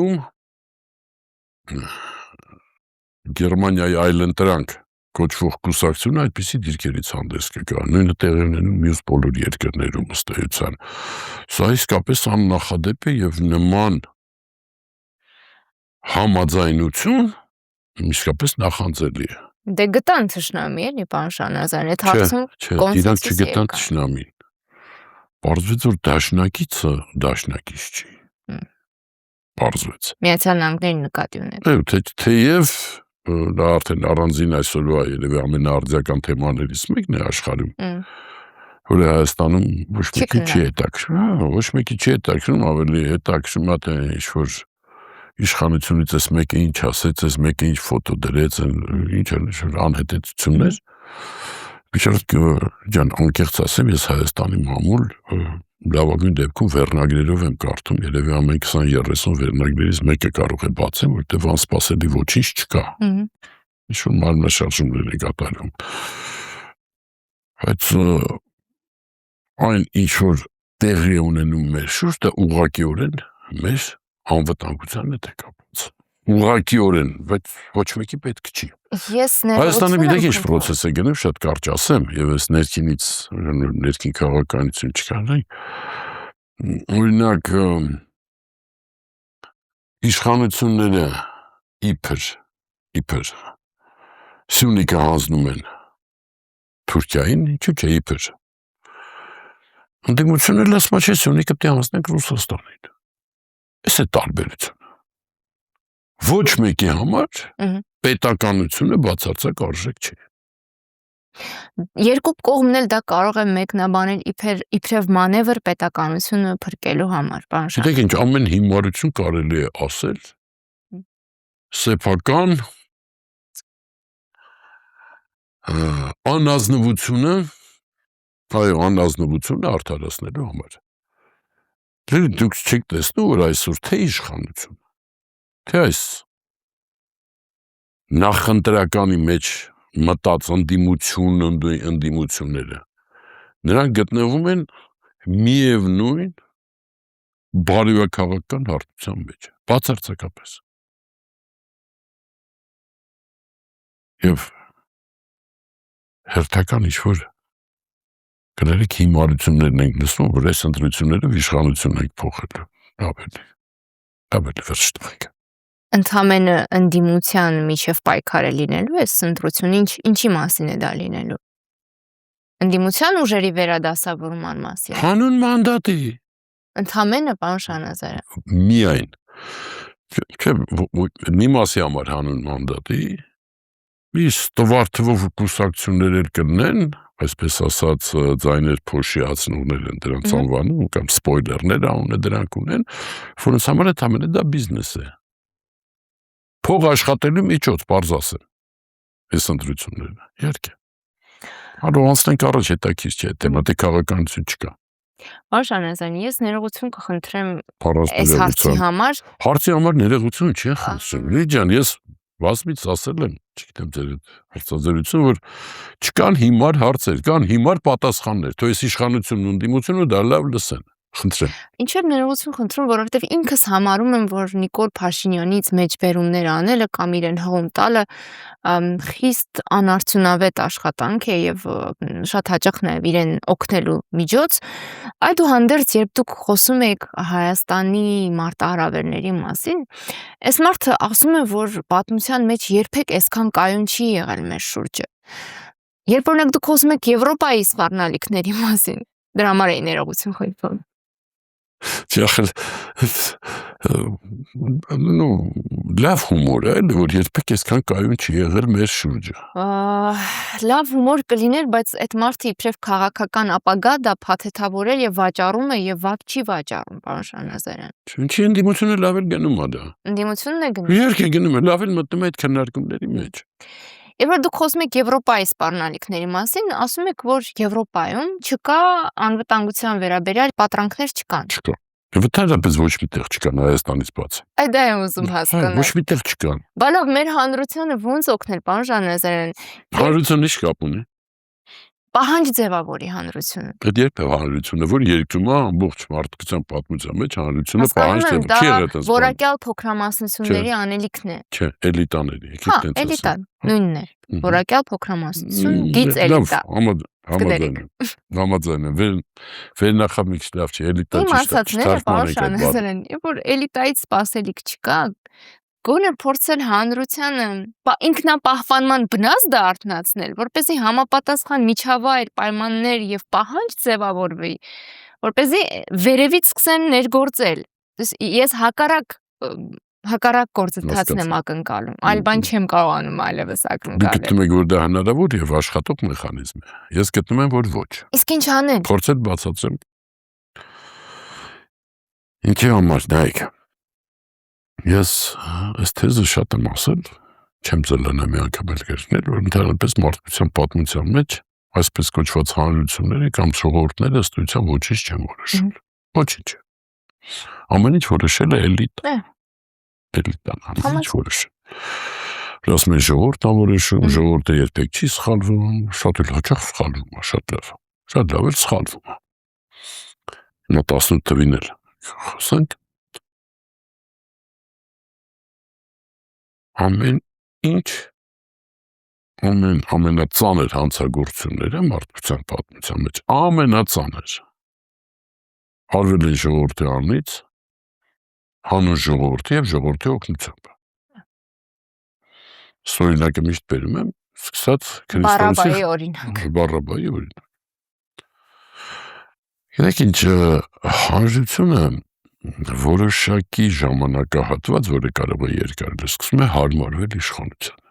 այլընտրանք կոչվող կուսակցությունը այդպիսի դիրքերից հանդես կգա, նույնը տեղի ունենում մյուս բոլոր երկրներում ըստ էության։ Սա իսկապես աննախադեպ է եւ նման համաձայնություն իսկապես նախանձելի է։ Դե գտան թշնամի էլի, պարոն Շահնազարյան, այդ հարցում իրանք չգտան թշնամին։ Պարզվեց, որ դաշնակիցը դաշնակից չի։ Պարզվեց։ Միացյալ Նահանգների նկատի ունեք։ Թեև դա արդեն առանձին այսօրվա երևի ամենաարդյական թեմաներից մեկն է աշխարհում, որը Հայաստանում ոչ մեկի չի հետաքրքրում, ավելի հետաքրքրում է թե ինչ-որ իշխանությունից էս մեկը ինչ ասեց, էս մեկը ինչ ֆոտո դրեց, ինչ անհետեցություններ։ Միջազգ ջան, անկեղծ ասեմ, ես Հայաստանի մամուլ լավագույն դեպքում վերնագրերով եմ կարդում, երևի ամեն 20-30 վերնագրերից մեկը կարող է բացեմ, որտեղ անսպասելի ոչինչ չկա։ Ինչ-որ մարմնաշարժումներ են կատարվում։ Բայց այն ինչ-որ տեղի ունենում մեր շուրջ, դա ուղղակիորեն մեր անվտանգության հետ է կապված։ ուղղակիորեն, բայց ոչ մեկի պետք չի։ Ես Հայաստանը ներողություն գիտեք եմ ինչ process է գնում, շատ կարճ ասեմ, եւ այս ներքինից ներքին քաղաքականություն չկա, օրինակ իշխանությունները իբր Սյունիքը հանձնում են Թուրքիային, ինչու՞ չէ իբր։ Ընդդիմությունները ասում են, չէ, Սյունիքը պետք է հանձնենք Ռուսաստանին։ Այս է տարբերությունը։ Ոչ մեկի համար պետականությունը բացարձակ արժեք չի։ Երկու կողմն էլ դա կարող է մեկնաբանել իբրև մանևր պետականությունը փրկելու համար, պարոն Շահյան։ Գիտեք ինչ, ամեն հիմարություն կարելի է ասել սեփական անազնվությունը արդարացնելու համար։ Դուք չեք տեսնում, որ այսօր թե իշխանություն, թե այս նախընտրականի մեջ մտած ընդդիմությունները, նրանք գտնվում են միևնույն բարոյաքաղաքական հարթության մեջ, բացարձակապես։ Եվ հերթական ինչ-որ գրելիք հիմարություններն ենք լսում, որ այս ընտրությունները իշխանություն ենք փոխել, ավելի վերջտում ենք։ Ընդհանրապես ընդդիմության միջև պայքար է լինելու այս ընտրությունը, ինչի մասին է դա լինելու։ Ընդդիմության ուժերի վերադասավորման մասին։ Հանուն մանդատի։ Ընդհանրապես, պարոն Շահնազարյան։ Միայն։ Չէ, մի մասի համար հանուն մանդատի, իսկ տվար թվով կուսակցություններ էլ կլինեն, այսպես ասած, ձայներ փոշիացնողներ են դրանց անվանում, կամ սպոյլերներ անունը դրանք ունեն, որոնց համար ընդհանրապես դա բիզնես է։ Փող աշխատելու միջոց, պարզ ասեմ, այս ընտրությունները, իհարկե։ Հալո անցնենք առաջ, հետաքրքիր չէ, թեմատիկ քաղաքականություն չկա։ Պարոն Շահնազարյան, ես ներողություն կխնդրեմ այս հարցի համար։ Հարցի համար ներողություն չի խնդրում։ Լի ջան, ես բազմից ասել եմ, չգիտեմ ձեր հարցազրույցում, որ չկան հիմար հարցեր, կան հիմար պատասխաններ, թող այս իշխանությունն ու ընդդիմությունը դա լավ լսեն։ Խնդրեմ։ Ինչեր ներողություն խնդրում, որովհետև ինքս համարում եմ, որ Նիկոլ Փաշինյանից մեջբերումներ անելը կամ իրեն հողում տալը խիստ անարդյունավետ աշխատանք է եւ շատ հաճախ նաեւ իրեն օգնելու միջոց։ Այդուհանդերձ, երբ դուք խոսում եք Հայաստանի մարտահրավերների մասին, այս մարդը ասում է, որ պատմության մեջ երբեք այսքան կայուն չի եղել մեր շուրջը։ Երբ օրինակ դուք խոսում եք Եվրոպայի սպառնալիքների մասին, դրա համար է ներողություն խնդրում։ Չախել լավ հումոր է, որ երբեք այսքան կայուն չի եղել մեր շուրջը։ Լավ հումոր կլիներ, բայց այդ մարդը իբրև քաղաքական ապագա դա փաթեթավորել եւ վաճառում է եւ վատ չի վաճառում, պարոն Շահնազարյան։ Ինչի ընդդիմությունը լավ էլ գնում է դա։ Ընդդիմությունն է գնում։ Իհարկե գնում է, լավ էլ մտնում է այդ քննարկումների մեջ։ Եվ որ դուք խոսում եք Եվրոպայի սպառնալիքների մասին, ասում եք, որ Եվրոպայում չկա անվտանգության վերաբերյալ պատրանքներ չկան։ Չկա։ Վտարապես ոչ մի տեղ չկան Հայաստանից բաց։ Այդ դա եմ ուզում հասկանալ։ Ոչ մի տեղ չկան։ Բալով մեր հանրությանը ոնց օգնել, պարոն Շահնազարյան։ Հանրությունը ի՞նչ կապ ունի։ Պահանջ ձևավորի հանրությունը։ Այդ երբ է հանրությունը, որ երկրում է ամբողջ մարդկության պատմության մեջ հանրությունը պահանջ ձևավորի։ Չի եղել այդպես։ Որակյալ փոքրամասնությունների անելիքն է։ Չէ, էլիտաների, եկեք Հա, տենց ասեմ։ էլիտա, նույնն է։ Որակյալ փոքրամասնություն, գից էլիտա։ Համաձայն եմ, վերնախավիք լավ չի, էլիտա Իմ ասածները, պարոն Շահնազարյան, երբ որ էլիտայից սպասելիք չկա, գոնե փորձել հանրությանը ինքնապահպանման բնազդը արթնացնել, որպեսզի համապատասխան միջավայր, պայմաններ եւ պահանջ ձևավորվի, որպեսզի վերևից սկսեն ներգործել։ Ես հակառակ գործընթացն եմ ակնկալում, այլ բան չեմ կարողանում այլևս ակնկալել։ Դուք գտնում եք, որ դա հնարավոր եւ աշխատող մեխանիզմ է։ Ես գտնում եմ, որ ոչ։ Իսկ ինչ անել։ Փորձել բացատրեմ։ Ինչի համար նայեք։ Ես այս թեզը շատ եմ ասել, չեմ ծլանա մի անգամ էլ գրնել, որ ընդհանրապես մարդկության պատմության մեջ այսպես կոչված հանրությունները կամ ժողովուրդները ըստության ոչինչ չեն որոշել։ Ոչինչ։ Ամեն ինչ որոշել է էլիտա։ Էլիտան ամեն ինչ որոշել։ Ասում են ժողովուրդն է որոշում, ժողովուրդը երբեք չի սխալվում, շատ էլ հաճախ սխալվում է, շատ լավ էլ սխալվում է։ Նա 18 թվին էլ խոսանք ամեն ինչ ամենածանր հանցագործությունները մարդկության պատմության մեջ ամենածանր արվել են ժողովրդի անից, հանուն ժողովրդի եւ ժողովրդի օգնությամբ։ Օրինակը միշտ բերում եմ, սկսած Բարաբայի օրինակ։ Բարաբայի օրինակ։ Գիտեք ինչ, հանրությունը որոշակի ժամանակահատված, որը կարող է երկար լինել, սկսում է հարմարվել իշխանությանը։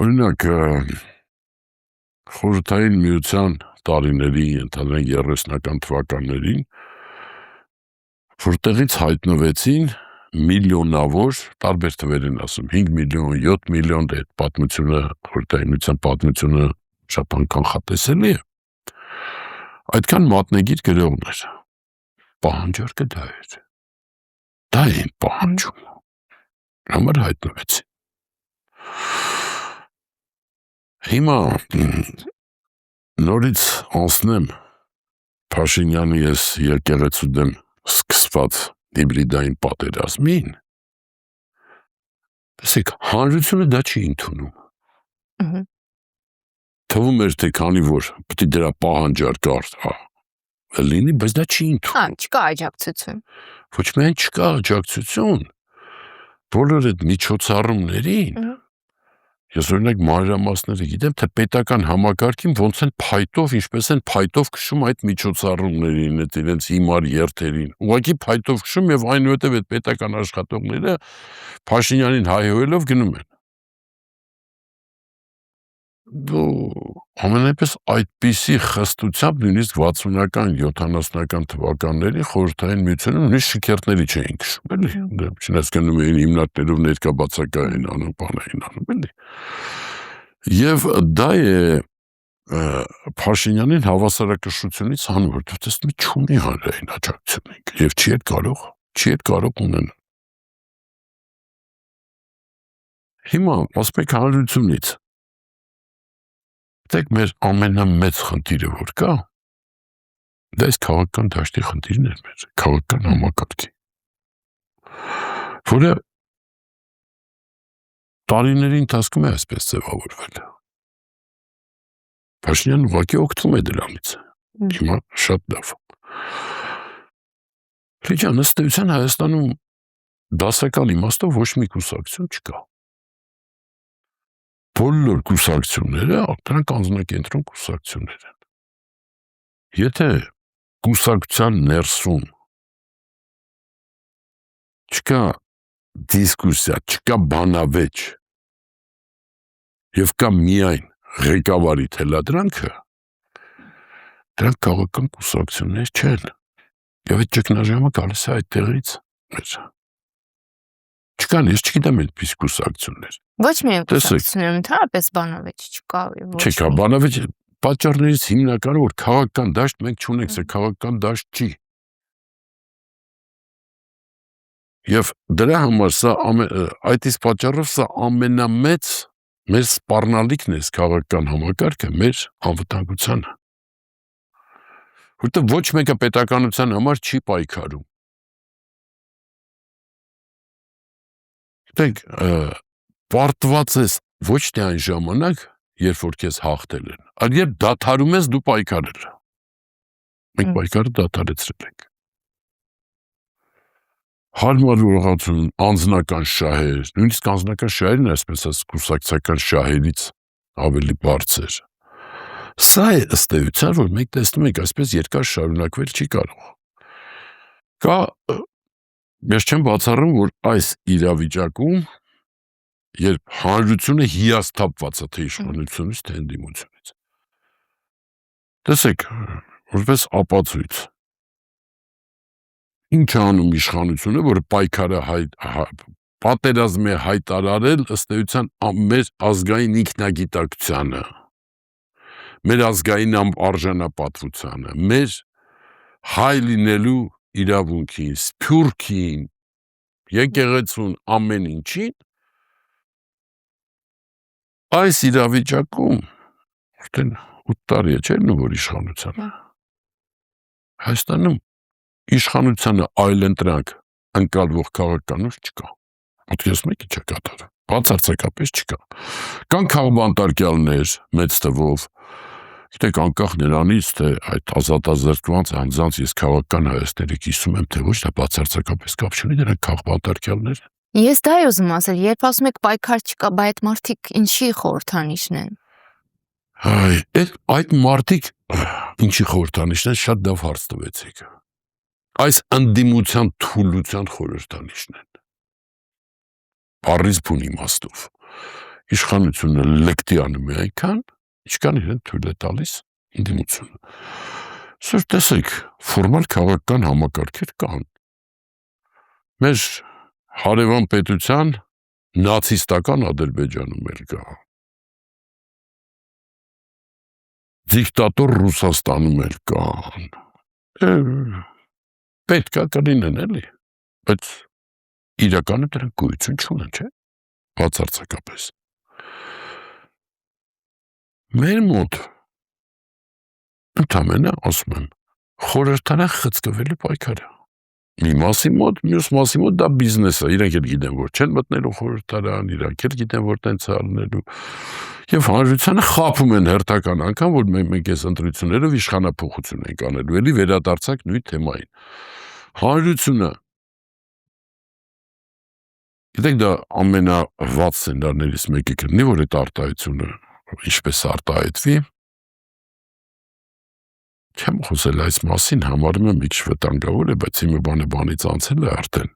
Օրինակ, Խորհրդային Միության տարիների, ընդհանրեն 30-ական թվականներին, որտեղից հայտնվեցին միլիոնավոր, տարբեր թվեր են ասում, 5 միլիոն, 7 միլիոն, այդ պատմությունը, Խորհրդային Միության պատմությունը շատ անգամ խատեսելի է, այդքան մատնեգիր գրողներ, պահանջարկը դա էր, դա էին պահանջում, համար հայտնվեցին։ Հիմա նորից անցնեմ Փաշինյանի ես եկեղեցու դեմ սկսված հիբրիդային պատերազմին, տեսեք, հանրությունը դա չի ընդունում։ Թվում էր, թե քանի որ պիտի դրա պահանջարկը լինի, բայց դա չի ընդունում։ Չկա աջակցություն։ Ոչ միայն չկա աջակցություն, բոլոր այդ միջոցառումներին, ես օրինակ մանրամասները գիտեմ, թե պետական համակարգին ոնց են փայտով, ինչպես են փայտով քշում այդ միջոցառումներին, այդ իրենց հիմար երթերին, ուղղակի փայտով քշում եւ այնուհետեւ այդ պետական աշխատողները Փաշինյանին հայհոյելով գնում են։ Դու ամենայնպես այդպիսի խստությամբ նույնիսկ 60-ական, 70-ական թվականների Խորհրդային Միությունում նույնիսկ շքերթների չէին քշում, էլի։ Չնայած գնում էին հիմնարկներով ներկա բացակային անում, բանային անում, էլի։ Եվ դա է Փաշինյանին հավասարակշռությունից հանում, որտեղ տեսնում եմ չունի հանրային աջակցություն եւ չի կարող ունենալ։ Հիմա ասում եք հանրությունից։ Դեք մեր ամենամեծ խնդիրը որ կա, դա այս քաղաքական դաշտի խնդիրն էր մեր, քաղաքական համակարգի, որը տարիների ընթացքում է այսպես ձևավորվել։ Փաշինյանն ուղղակի օգտվում է դրանից, հիմա շատ լավ։ Լիջան, ըստ էության Հայաստանում դասական իմաստով ոչ մի կուսակցություն չկա։ Բոլոր կուսակցությունները, դրանք անձնակենտրոն կուսակցություններ են։ Եթե կուսակցության ներսում չկա դիսկուսիա, չկա բանավեճ եւ կա միայն ղեկավարի թելադրանքը, դրանք քաղաքական կուսակցություններ չեն։ Եվ այդ ճգնաժամը գալիս է այդտեղից մեր։ Չկան, ես չգիտեմ այդպես կուսակցություններ։ Ոչ միայն կուսակցություններ, ընդհանրապես բանավեճ չկա։ Չկա, բանավեճ պատճառներից հիմնականը, որ քաղաքական դաշտ մենք չունենք, սա քաղաքական դաշտ չի։ Եվ դրա համար սա այդ իսկ պատճառով սա ամենամեծ մեր սպառնալիքն է քաղաքական համակարգը մեր անվտանգությանը։ Որտեղ ոչ մեկը պետականության համար չի պայքարում։ Դեք, պարտված ես ոչ թե այն ժամանակ, երբ որ քեզ հաղթել են, այլ երբ դադարում ես դու պայքարել։ Մենք պայքարը դադարեցրել ենք։ Հարմարություն, անձնական շահեր, նույնիսկ անձնական շահերն այսպես ասած կուսակցական շահերից ավելի բարձր։ Սա է ըստ էության, որ մենք տեսնում ենք այսպես երկար շարունակվել չի կարող։ Կա, ես չեմ բացառում, որ այս իրավիճակում, երբ հանրությունը հիասթափված է թե իշխանությունից, թե ընդդիմությունից։ Տեսեք, որպես ապացույց, ինչ է անում իշխանությունը, որ պայքարը պատերազմ է հայտարարել ըստ էության մեր ազգային ինքնագիտակցությանը, մեր ազգային արժանապատվությանը, մեր հայ լինելու իրավունքին, սփյուռքին, եկեղեցուն, ամեն ինչին, այս իրավիճակում, արդեն 8 տարի է չէ՞ նոր իշխանությանը, Հայաստանում իշխանությանը այլընտրանք ընկալվող քաղաքականություն չկա։ Ոտքես մեկի չէ կատարը, բացարձակապես չկա։ Կան քաղբանտարկյալներ մեծ թվով, գիտեք, անկախ նրանից, թե այդ ազատազրկված անձանց ես քաղաքական հայացքները կիսում եմ, թե ոչ, դա բացարձակապես կապ չունի, դրանք քաղբանտարկյալներ են։ Ես դա ուզում ասել, երբ ասում եք պայքար չկա, բա այդ մարդիկ ինչի խորհրդանիշն են։ Այդ մարդիկ ինչի խորհրդանիշն են, շատ լավ հարց տվեցիք։ Այս ընդդիմության թուլության խորհրդանիշն են։ Բառից բուն իմաստով։ Իշխանությունը լկտի անում է այնքան, ինչքան իրեն թույլ է տալիս ընդդիմությունը։ Սա տեսեք, ֆորմալ քաղաքական համակարգեր կան։ Մեր հարևան պետության նացիստական Ադրբեջանում էլ կա։ Դիկտատոր Ռուսաստանում էլ կան։ Պետք է կլինեն էլի, բայց իրականը դրանք գոյություն չունեն, չէ՞։ Բացարձակապես։ Մեր մոտ ընդամենը ասում եմ, խորհրդանախ խցկվելու պայքարը։ Մի մասի մոտ, մյուս մասի մոտ դա բիզնես է, իրենք էլ գիտեն, որ չեն մտնելու խորհրդարան, իրենք էլ գիտեն, որ տենց է ալնելու։ Եվ հանրությանը խաբում են հերթական անգամ, որ մենք այս ընտրություններով իշխանափոխություն ենք անելու, էլի վերադարձանք նույն թեմային։ Հանրությունը, գիտեք, դա ամենավատ սցենարներից մեկը կլինի, որ այդ արտահայտությունը ինչպես արտահայտվի, չեմ խոսել այս մասին, համարում եմ մի քիչ վտանգավոր է, բայց իմը բանից անցել է արդեն։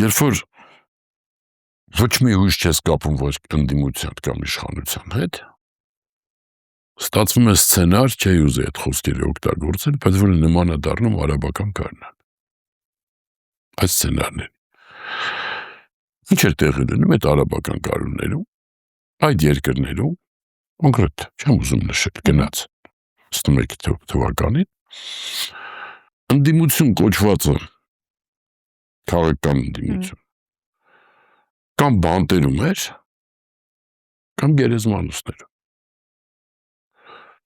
Երբ որ ոչ մի հույս չես կապում ոչ ընդդիմության կամ իշխանության հետ, ստացվում է սցենար, չէի ուզի այդ խոսքերը օգտագործել, բայց որ նման է դառնում արաբական գարնան։ Այս սցենարներ։ Ինչ էր տեղի լինում այդ արաբական գարուններում, այդ երկրներում, կոնկրետ, չեմ ուզում նշել, գնաց 11 թվականին, ընդդիմություն կոչվածը, քաղաքական ընդդիմություն, կամ բանտերում էր, կամ գերեզմանոցներում։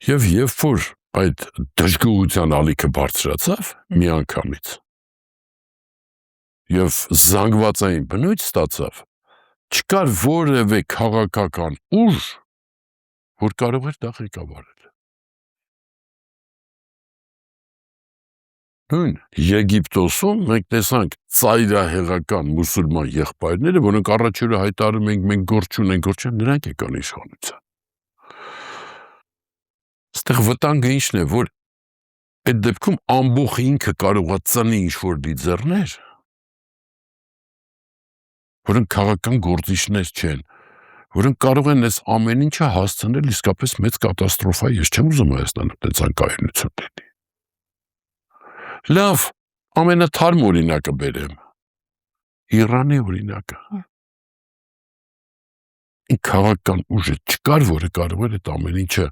Եվ երբ որ այդ դժգոհության ալիքը բարձրացավ մի անգամից, եւ զանգվածային բնույթ ստացավ, չկար որևէ քաղաքական ուժ, որ կարող էր դա ղեկավարել։ Նույն Եգիպտոսում մենք տեսանք ծայրահեղական մուսուլման եղբայրները, որոնք առաջ օրը հայտարարում ենք մենք գործ չունենք, նրանք եկան իշխանության։ Այստեղ վտանգը ինչն է, որ այդ դեպքում ամբողջ ինքը կարող է ծնի ինչ-որ լիդերներ, որոնք քաղաքական գործիչներ չեն, որոնք կարող են այս ամեն ինչը հասցնել իսկապես մեծ կատաստրոֆա, ես չեմ ուզում Հայաստանը այդպես անկայունություն լինի։ Լավ, ամենաթարմ օրինակը բերեմ, Իրանի օրինակը։ Քաղաքական ուժը չկար, որը կարող էր այդ ամեն ինչը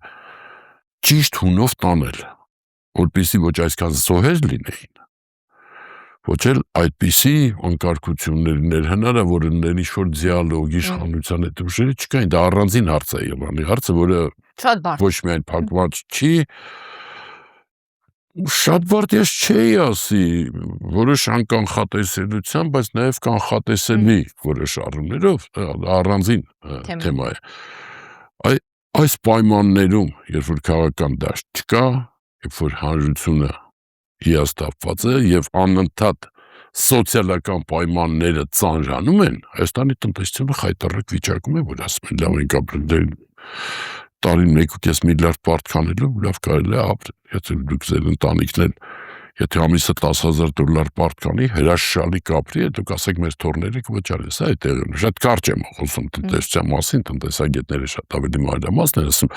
ճիշտ հունով տանել, որպեսզի ոչ այսքան զոհեր լինեին, ոչ էլ այդպիսի անկարգություններ հնարավորներ ինչ-որ դիալոգ իշխանության հետ ուժերը չկային, դա առանձին հարց է Իրանի հարցը, որը ոչ միայն փակված չի, շատ բարդ ես չէի ասի, որոշ անկանխատեսելիության, բայց նաև կանխատեսելի որոշ առումներով, առանձին թեմա է։ Այս պայմաններում, երբ որ քաղաքական դաշտ չկա, երբ որ հանրությունը հիասթափված է եւ անընդհատ սոցիալական պայմանները ծանրանում են, Հայաստանի տնտեսությունը խայտառակ վիճակում է, որ ասում են լավ ենք ապրել, տարին 1.5 միլիարդ պարտքանելու, լավ կարելի է ապրել, եթե դուք ձեր ընտանիքն են, եթե ամիսը $10,000 պարտքանի, հրաշալի կապրի, դուք ասեք մեր թորները կվճարի, սա է տեղում, շատ կարճ եմ խոսում տնտեսության մասին, տնտեսագետները շատ ավելի մանրամասն են ասում,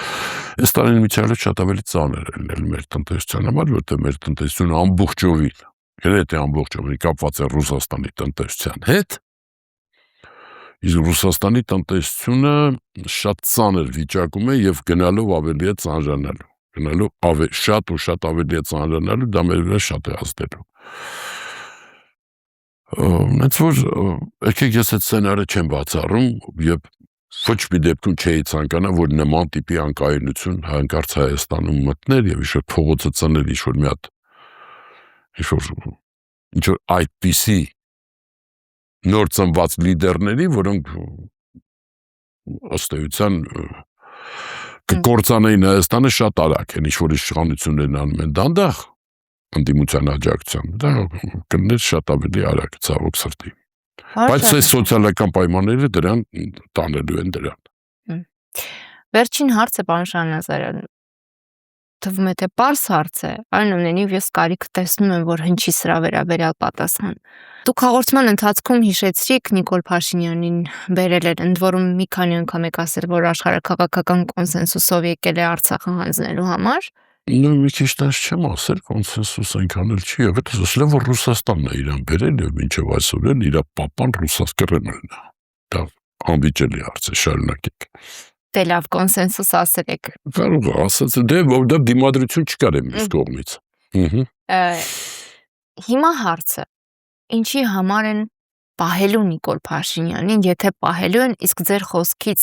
այս տարին միջավայրը շատ ավելի ծանր է լինել մեր տնտեսության համար, որտեղ մեր տնտեսությունը ամբողջովին, եթե ամբողջովին կապված է Ռուսաստանի տնտեսության հետ, իսկ Ռուսաստանի տնտեսությունը շատ ծանր վիճակում է եւ գնալով ավելի է ծանրանալու, գնալով շատ ու շատ ավելի է ծանրանալու, դա մեր վրա շատ է ազդելու։ Ոնց որ եկեք ես այդ սցենարը չեմ բացառում եւ ոչ մի դեպքում չէի ցանկանա, որ նման տիպի անկայունություն հանկարծ Հայաստանում մտներ եւ ինչ-որ փողոցը ծնել ինչ-որ մի հատ ինչ-որ այդպիսի նոր ծնված լիդերների, որոնք ըստ էության կկործանեին Հայաստանը շատ արագ են, ինչ-որ իշխանություններն անում են դանդաղ ընդդիմության աջակցությամբ, դա կներ շատ ավելի արագ, ցավոք սրտի։ Բայց այս սոցիալական պայմանները դրան տանելու են դրան։ Վերջին հարցը, պարոն Շահնազարյան, թվում է թե պարզ հարց է, այնուամենայնիվ ես կարիք տեսնում եմ, որ հնչի սրա վերաբերյալ պատասխան։ Դուք հաղորդման ընթացքում հիշեցրիք Նիկոլ Փաշինյանին բերել էր, ընդ որում մի քանի անգամ եք ասել, որ աշխարհաքաղաքական կոնսենսուսով եկել է Արցախը հանձնելու համար։ Նույն մի քիչ տես չեմ ասել, կոնսենսուս այնքան էլ չի եղել, ասել եմ, որ Ռուսաստանն է իրան բերել եւ մինչեւ այսօր էլ իր պապան Ռուսաստան կրեմլն է։ Դա անվիճելի հարց է, շարունակեք։ Դե լավ, կոնսենսուս ասել եք։ Կարող է ասած, դե որ դա դիմադրություն չկար է մյուս կողմից։ Հիմա հարցը, ինչի համար են պահելու Նիկոլ Փաշինյանին, եթե պահելու են, իսկ ձեր խոսքից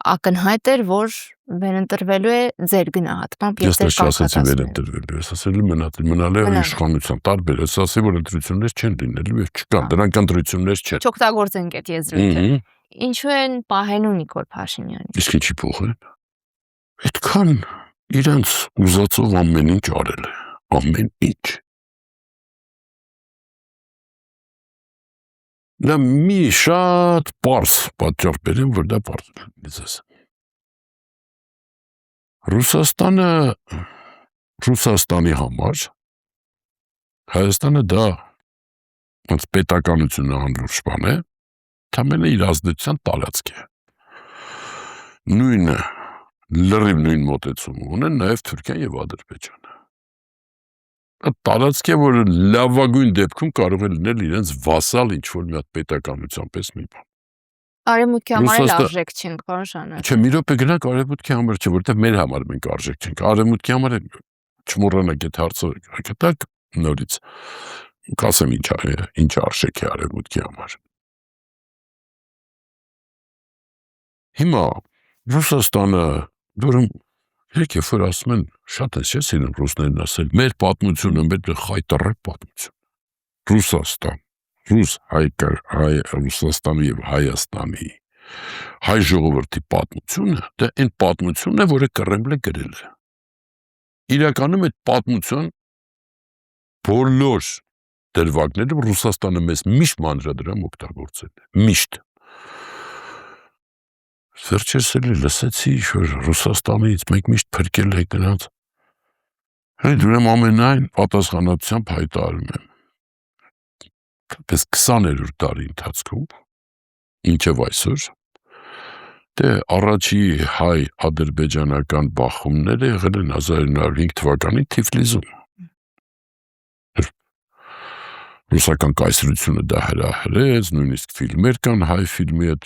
ակնհայտ էր, որ վերընտրվելու է ձեր գնահատմամբ եւ ձեր կարգախոսով։ Ես վերընտրվելու, ես ասել եմ մնալ է իշխանության տարբեր, ես ասել որ ընտրություններ չեն լինելու եւ չկան, դրանք ընտրություններ չեն։ Չօգտագործենք այդ եզրույթը։ Ինչու են պահելու Նիկոլ Փաշինյանին։ Իսկ ինչի փոխել։ Այդքան իրենց ուզածով ամեն ինչ արել է, ամեն ինչ։ Դա մի շատ պարզ պատճառ բերեմ, որ դա պարզ է։ Ռուսաստանի համար Հայաստանը դա պետականությունը անլուրջ բան է, թամենը իր ազդեցության տարածք է։ Նույնը լրիվ նույն մոտեցում ունեն նաև Թուրքիան եւ Ադրբեջանը։ Տարածք է, որը լավագույն դեպքում կարող է լինել իրենց վասալ ինչ-որ մի հատ պետականության պես մի բան։ Արևմուտքի համար էլ արժեք չենք, պարոն Շահնազարյան։ Չէ, մի րոպե գնանք արևմուտքի համար չէ, որովհետև մեր համար մենք արժեք չենք։ Արևմուտքի համար չմոռանանք այդ հարցը գտակ նորից։ Կասեմ ինչ արժեք է արևմուտքի համար։ Հիմա Ռուսաստանը, որում եկեք որ ասում են, շատ են սիրում ռուսներն ասել, մեր պատմությունը մեր խայտառակ պատմություն։ Ռուսաստան, Ռուսաստանի եւ Հայաստանի հայ ժողովրդի պատմությունը, դա այն պատմությունն է, որը Կրեմլը գրել է։ Իրականում այդ պատմություն բոլոր դրվագները Ռուսաստանը մեզ միշտ մանրադրամ օգտագործել է, միշտ։ Վերջերս էլի լսեցի, որ Ռուսաստանից մենք միշտ փրկել ենք նրանց։ Այդ ուրեմն ամենայն պատասխանատվությամբ հայտարարում եմ։ Պես 20-րդ դարի ընթացքում, ինչև այսօր, դե առաջի հայ-ադրբեջանական բախումները եղել են 1905 թվականի Թիֆլիսում։ Ռուսական կայսրությունը դա հրահրեց, նույնիսկ ֆիլմեր կան հայ ֆիլմի հետ,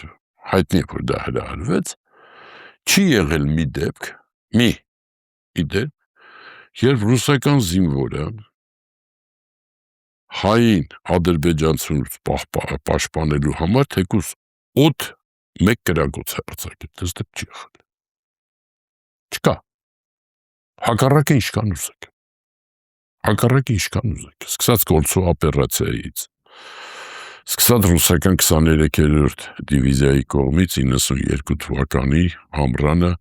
հայտնի է, որ դա հրահրվեց, չի եղել մի դեպք, երբ ռուսական զինվորը հային ադրբեջանցուց պաշտպանելու համար թեկուզ օդ մեկ կրակոց է արձակել, դες դեպք չի եղել։ Չկա։ Հակառակը ինչքան ուզեք։ Սկսած Կոլցո օպերացիայից, սկսած ռուսական 23-րդ դիվիզիայի կողմից 92 թվականի ամռանը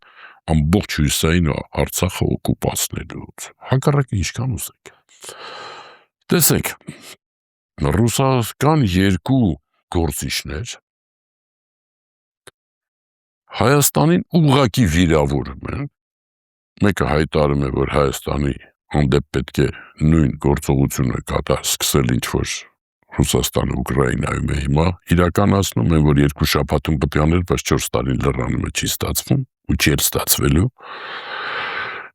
ամբողջ հյուսային Արցախը օկուպացնելուց, հակառակը ինչքան ուզեք։ Տեսեք, ռուսական երկու գործիչներ Հայաստանին ուղղակի վիրավորում են, մեկը հայտարարում է, որ Հայաստանի հանդեպ պետք է նույն գործողությունը սկսել ինչ-որ Ռուսաստանը Ուկրաինայում է հիմա, իրականացնում են, որ 2 շաբաթում պետք է անել, բայց 4 տարին լրանում չի ստացվում ու չի ստացվելու։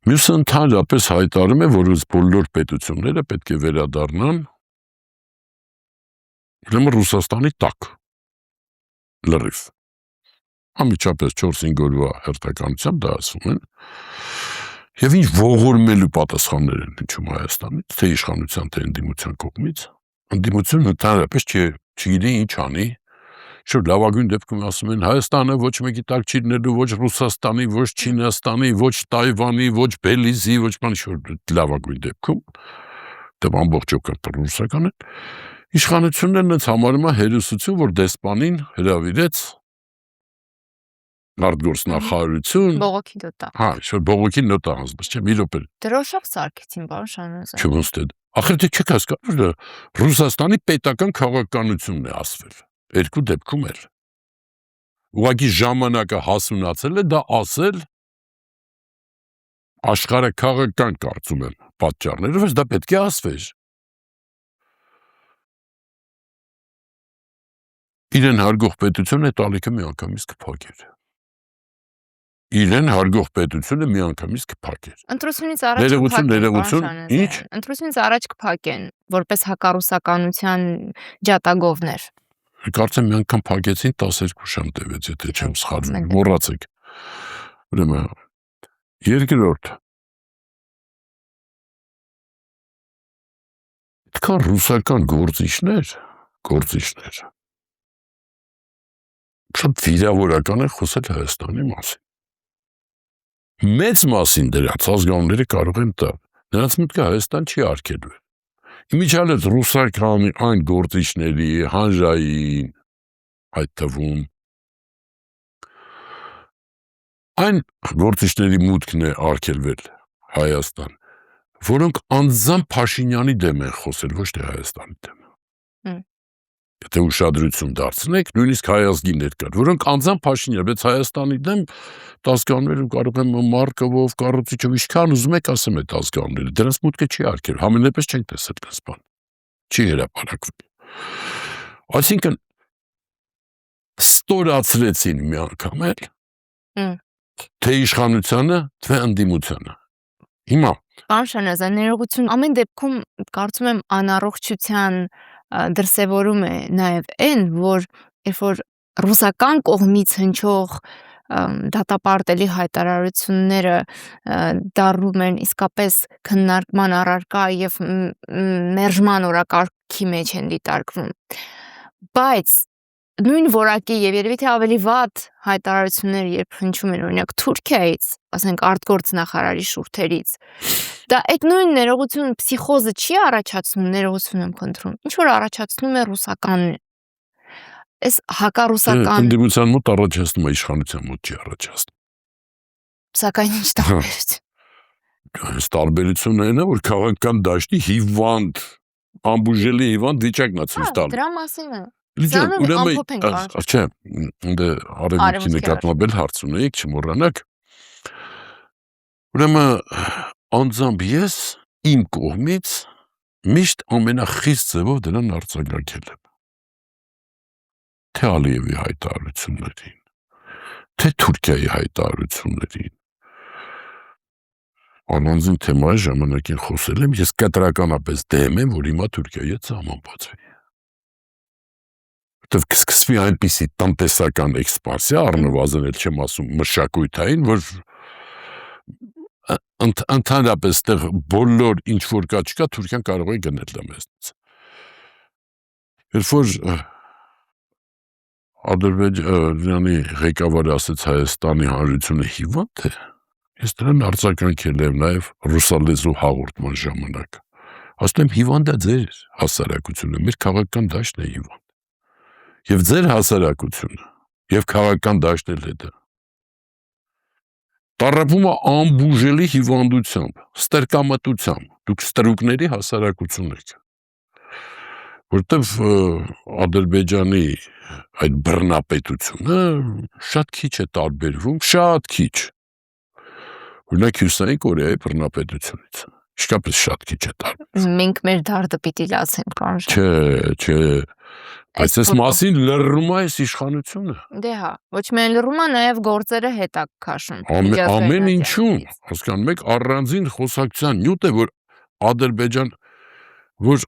Մյուսը ընդհանրապես հայտարարում է, որ բոլոր պետությունները պետք է վերադառնան ուրեմն Ռուսաստանի տակ, լրիվ։ Անմիջապես 4-5 օրվա հերթականությամբ դա ասում են, եւ ինչ ողորմելու պատասխաններ են հնչում Հայաստանից, թե իշխանության, թե ընդդիմության կողմից, ընդդիմությունը ընդհանրապես չգիտի ինչ անի, Շուտ լավագույն դեպքում ասում են Հայաստանը ոչ մեկի տակ չի լինելու, ոչ Ռուսաստանի, ոչ Չինաստանի, ոչ Տայվանի, ոչ Բելիզի, ոչ բան շուտ լավագույն դեպքում, դա ամբողջ օկտոբր ռուսական է, Իշխանություններն ինձ համարում է հերոսություն, որ դեսպանին հրավիրեց արտգործնախարարություն, Բողոքի դոտա։ հա, շո բողոքի նոտա հանձնեց, չէ՞, մի րոպե։ Դրոշով սարքեցին, պարոն Շանոզյան։ Չոնց դե։ Ախր դե չեք հասկանում, որ Ռուսաստանի պետական քաղաքականությունն է ասվել։ Երկու դեպքում էլ։ Ուղղակի ժամանակը հասունացել է դա ասել աշխարհաքաղաքական կարծում եմ պատճառներով, դա պետք է ասվեր։ Իրեն հարգող պետությունը տալիքը միանգամից կփակեր։ Իրեն հարգող պետությունը միանգամից կփակեր։ Ընտրությունից առաջ Ներողություն, ինչ։ Ընտրությունից առաջ կփակեն, որպես հակառուսականության ջատագովներ։ Կարծեմ մի անգամ փակեցին 12 ժամ տևեց, եթե չեմ սխալվում, մոռացեք։ Ուրեմն երկրորդ այդքան ռուսական գործիչներ շատ վիրավորական է խոսել Հայաստանի մասին։ Մեծ մասին դրանց ազգանունները կարող են տալ։ Նրանց մտքը Հայաստան չի արգելվել։ Իմիջիալից ռուսական այն գործիչների, հանրային, այդ թվում, այն գործիչների մուտքն է արգելվել Հայաստան, որոնք անձամբ Փաշինյանի դեմ են խոսել, ոչ թե Հայաստանի դեմ։ Եթե ուշադրություն դարձնեք, նույնիսկ հայազգի ներկան, որոնք անձամբ Փաշինյան, բայց Հայաստանի դեմ ազգանուններում կարող եմ Մարկովով, Կարոծիչով, ինչքան ուզում եք ասեմ այդ ազգանունները, դրանց մուտքը չի արգելվել, համենայնպես չենք տեսել դες բան, չի հրապարակվել։ Այսինքն ստորացրեցին մի անգամ էլ, թե իշխանությանը, թե ընդդիմությանը։ Հիմա Պարոն Շանոզյան, ներողություն, ամեն դեպքում կարծում եմ անառողջության դրսևորում է նաև այն, որ երբ որ ռուսական կողմից հնչող դատապարտելի հայտարարությունները դառնում են իսկապես քննարկման առարկա եւ մերժման օրակարգի մեջ են դիտարկվում։ Բայց նույն որակի եւ երևի թե ավելի վատ հայտարարություններ երբ հնչում են օրինակ Թուրքիայից, ասենք արտգործնախարարի շուրթերից, դա այդ նույն ներողություն փսիխոզը չի առաջացնում, ներողություն եմ խնդրում, ինչ որ առաջացնում է ռուսականն։ Այս հակառուսական ընդդիմության մոտ առաջացնում է, իշխանության մոտ չի առաջացնում։ Սակայն ինչ տարբերություն։ Այս տարբերությունն այն է, որ քաղաքական դաշտի հիվանդ, անբուժելի հիվանդ վիճակն է ցույց տալու։ Դրա մասին է։ Չէ, դե արևմուտքի նկատմամբ էլ հարց ունեիք, չմոռանաք։ Ուրեմն անձամբ ես իմ կողմից միշտ ամենախիստ ձևով դրան արձագանքել եմ։ Թե Ալիևի հայտարարություններին, թե Թուրքիայի հայտարարություններին։ Անանձին թեմայի ժամանակին խոսել եմ, ես կտրականապես դեմ եմ, որ հիմա Թուրքիայի հետ սահման բացվի։ Որտեվ կսկսվի այնպիսի տնտեսական էքսպանսիա, առնվազն էլ չեմ ասում մշակութային, որ ընդհանրապես տեղ բոլոր ինչ որ կա չկա, Թուրքիան կարող է գնել դա մեզնից։ Երբ որ Ադրբեջանի ղեկավարը ասեց Հայաստանի Հանրությունը հիվանդ է, ես դրան արձագանքել եմ նաև ռուսալեզու հաղորդման ժամանակ։ Ասում եմ հիվանդ է ձեր հասարակությունը, մեր քաղաքական դաշտն է հիվանդ։ Եվ ձեր հասարակությունը, եւ քաղաքական դաշտն էլ է դա։ Տարապում է անբուժելի հիվանդությամբ, ստրկամտությամբ, դուք ստրուկների հասարակություն եք։ Որտեվ Ադրբեջանի այդ բռնապետությունը շատ քիչ է տարբերվում, շատ քիչ։ Օրինակ Հյուսիսային Կորեայի բռնապետությունից, իսկապես շատ քիչ է տարբերվում։ Մենք մեր դարդը պիտի լացենք, պարոն։ Չէ, այս մասին լռում է այս իշխանությունը։ Դե հա, ոչ միայն լռում է, նաև գործերը հետ է քաշում։ Ամեն ինչում, հասկանում եք, առանձին խոսակցության նյութ է, որ Ադրբեջան, որ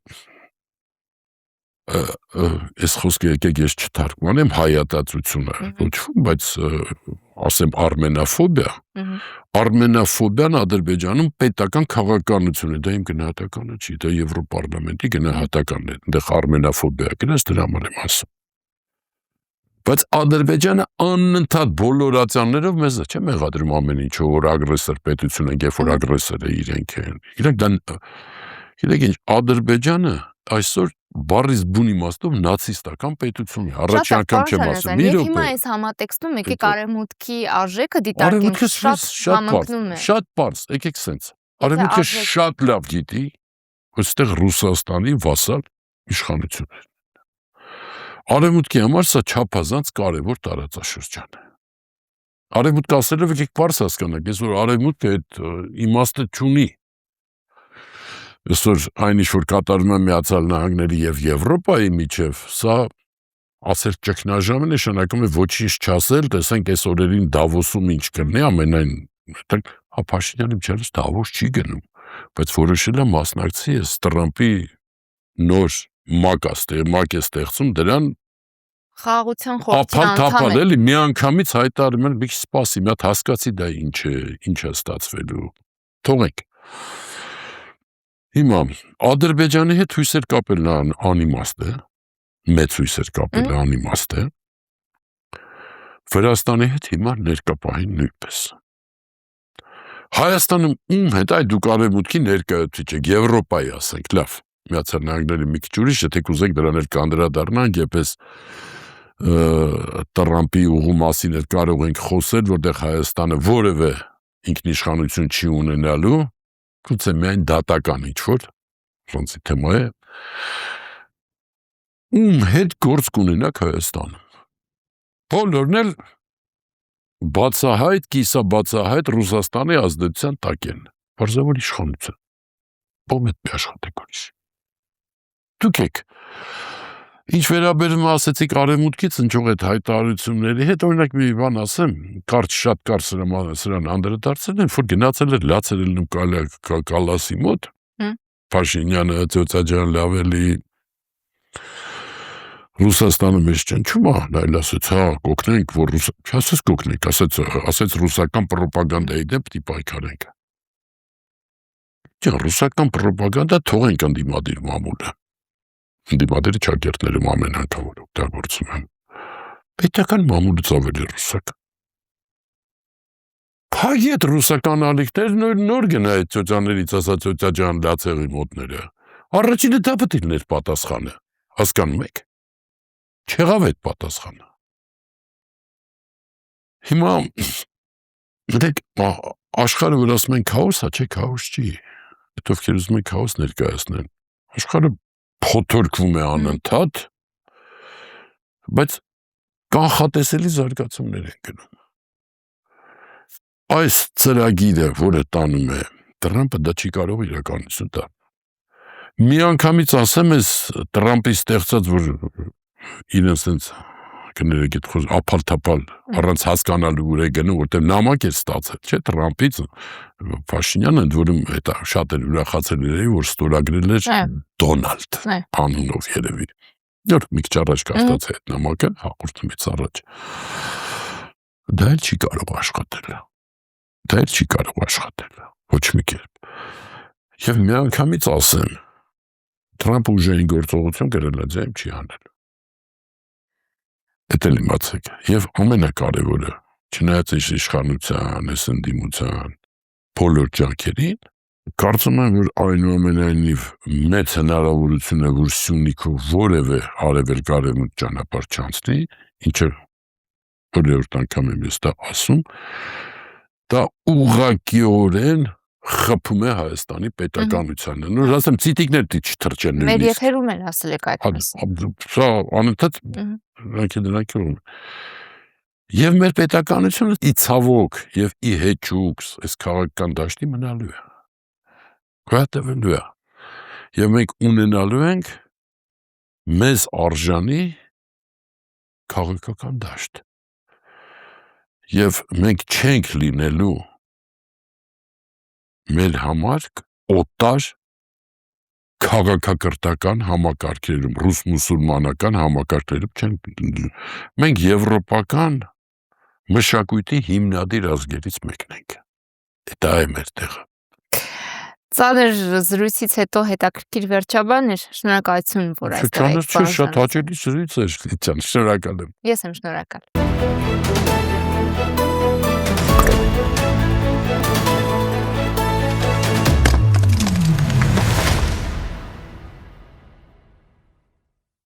այս խոսքը եկեք ես չթարգմանեմ, հայատացությունը կոչվում, բայց ասեմ արմենաֆոբիա, արմենաֆոբիան Ադրբեջանում պետական քաղաքականություն է, դա իմ գնահատականը չի, դա Եվրոպարլամենտի գնահատականն է, այնտեղ արմենաֆոբիա գրած, դրա համար եմ ասում։ Բայց Ադրբեջանը անընդհատ բոլոր ացաններով մեզ չէ մեղադրում ամեն ինչ, որ ագրեսոր պետություն են, երբ որ ագրեսորը իրենք են։ Իրենք ինչ Ադրբեջանը այսօր բառից բուն իմաստով նացիստական պետություն է, առաջի անգամ չեմ ասում, Եվ հիմա այս համատեքստում եկեք արևմուտքի արժեքը դիտարկենք, շատ համընկնում է։ Շատ պարզ, եկեք սենց, արևմուտքը շատ լավ գիտի, որ այստեղ Ռուսաստանի վասալ իշխանություն է։ Արևմուտքի համար սա չափազանց կարևոր տարածաշրջան է։ Արևմուտքը ասելով եկեք պարզ հասկանանք, այսօր արևմուտքը այդ իմաստը չունի։ Այսօր այն ինչ որ կատարում է Միացյալ Նահանգների եւ Եվրոպայի միջև, սա ասել ճգնաժամ է, նշանակում է ոչինչ չասել, տեսենք այս օրերին Դավոսում ինչ կլինի, ամենայն Փաշինյանը միջերս Դավոս չի գնում, բայց որոշել է մասնակցի այս Տրամպի նոր մակ է ստեղծում դրան խաղաղության խորհրդի անդամ է։ Մի անգամից հայտարարում են, մի քիչ սպասի, մի հատ հասկացի դա ինչ է ստացվելու։ Թողենք։ Հիմա Ադրբեջանի հետ հույսեր կապելն անիմաստ է, մեծ հույսեր կապելը անիմաստ է։ Վրաստանի հետ հիմա ներկապահին նույնպես։ Հայաստանում ում հետ այ դուք արևմուտքի ներկայացուցիչ եք, Եվրոպայի ասենք, լավ, Միացյալ Նահանգների մի քիչ ուրիշ, եթե կուզեք դրան էլ կանդրադառնանք, եպես Տրամպի ուղու մասին էլ կարող ենք խոսել, որտեղ Հայաստանը որևէ ինքնիշխանություն չի ունենալու, գուցե միայն դատական ինչ-որ, ոնցի թեմա է, ում հետ գործ կունենաք Հայաստանում։ Բոլորն էլ բացահայտ, կիսաբացահայտ Ռուսաստանի ազդեցության տակ են, պարզավոր իշխանություն, ում հետ մի աշխատեք ուրիշ։ Դուք եք, ինչ վերաբերում ասեցիք արևմուտքից ընջող այդ հայտարարությունների հետ, օրինակ մի բան ասեմ, շատ կարճ սրան անդրադարձել են, որ գնացել էր լացել են Կալասի մոտ, Փաշինյանը ծոցաջան լավելի Ռուսաստանը մեզ ճնչում է, նայել ասեց, հա, կօգնենք, որ ասեց կօգնենք, ասեց ռուսական պրոպագանդայի դեմ պիտի պայքարենք։ Ջան, ռուսական պրոպագանդա թողենք ընդդիմադիր մամուլը։ Ընդդիմադիրի ճակերտներում ամեն անգամ որ օգտագործում են։ Պետական մամուլից ավելի ռուսական։ Փագի այդ ռուսական ալիքներ նոր գնա այդ ծոցաներից ասած ծոցաջան լացեղի մոտները։ Առաջինը դա պետք է պատասխանը, հասկանում եք։ Չեղավ այդ պատասխանը։ Հիմա դեք աշխարհը որ ասում են քաոս, հա չէ քաոս չի։ Այդ ովքեր ուզում են քաոս ներկայացնեն։ Աշխարհը փոթորկվում է անընդհատ, բայց կանխատեսելի զարգացումներ են գնում։ Այս ծրագիրը, որը տանում է Տրամպը, դա չի կարող իրականություն տալ։ Մի անգամից ասեմ ես Տրամպի ստեղծած, որ իրենց սենց կներեք այդ խոս ափալ-թափալ առանց հասկանալու ուր է գնում, որտեղ նամակ է ստացել, չէ, Տրամպից Փաշինյանը ընդ որում այդ շատ էր ուրախացել երևի, որ ստորագրել էր Դոնալդ անունով երևի։ Դեռ մի քիչ առաջ կարդաց այդ նամակը, հաղորդումից առաջ։ Դա էլ չի կարող աշխատել։ Դա էլ չի կարող աշխատել, ոչ մի կերպ։ Եվ մի անգամից ասեմ, Տրամպը ուժային գործողություն գրել է, ձեմ չի անել։ Դա էլ իմացեք, եւ ամենակարևորը, չնայած այս իշխանության, այս ընդդիմության բոլոր ջանքերին, կարծում եմ, որ այնուամենայնիվ մեծ հնարավորություն է, որ Սյունիքով որևէ արևելք-արևմուտք ճանապարհ չանցնի, ինչը որևէ անգամ եմ ես դա ասում, դա ուղղակիորեն խփում է Հայաստանի պետականությանը։ Նոր ասեմ, ցիտիկներ չթրջեն նույնիսկ։ Մեր եթերում էլ ասել եք այդպես։ Սա անընդհատ դրանք եւ մեր պետականությունը ի ցավոք եւ ի հեճուկ այս քաղաքական դաշտի մնալու է։ Գտավելու է։ Եվ մենք ունենալու ենք մեզ արժանի քաղաքական դաշտ։ Եվ մենք չենք լինելու մեր համար օտար քաղաքակրթական համակարգերում, ռուս-մուսուլմանական համակարգերում չենք լինելու։ Մենք եվրոպական մշակույթի հիմնադիր ազգերից մեկն ենք։ Դա է մեր տեղը։ Ծանր զրույցից հետո հետաքրքիր վերջաբան էր, շնորհակալություն, որ այստեղ եք բաժանել։ Շատ հաճելի զրույց էր, շնորհակալ եմ։ Ես եմ շնորհակալ։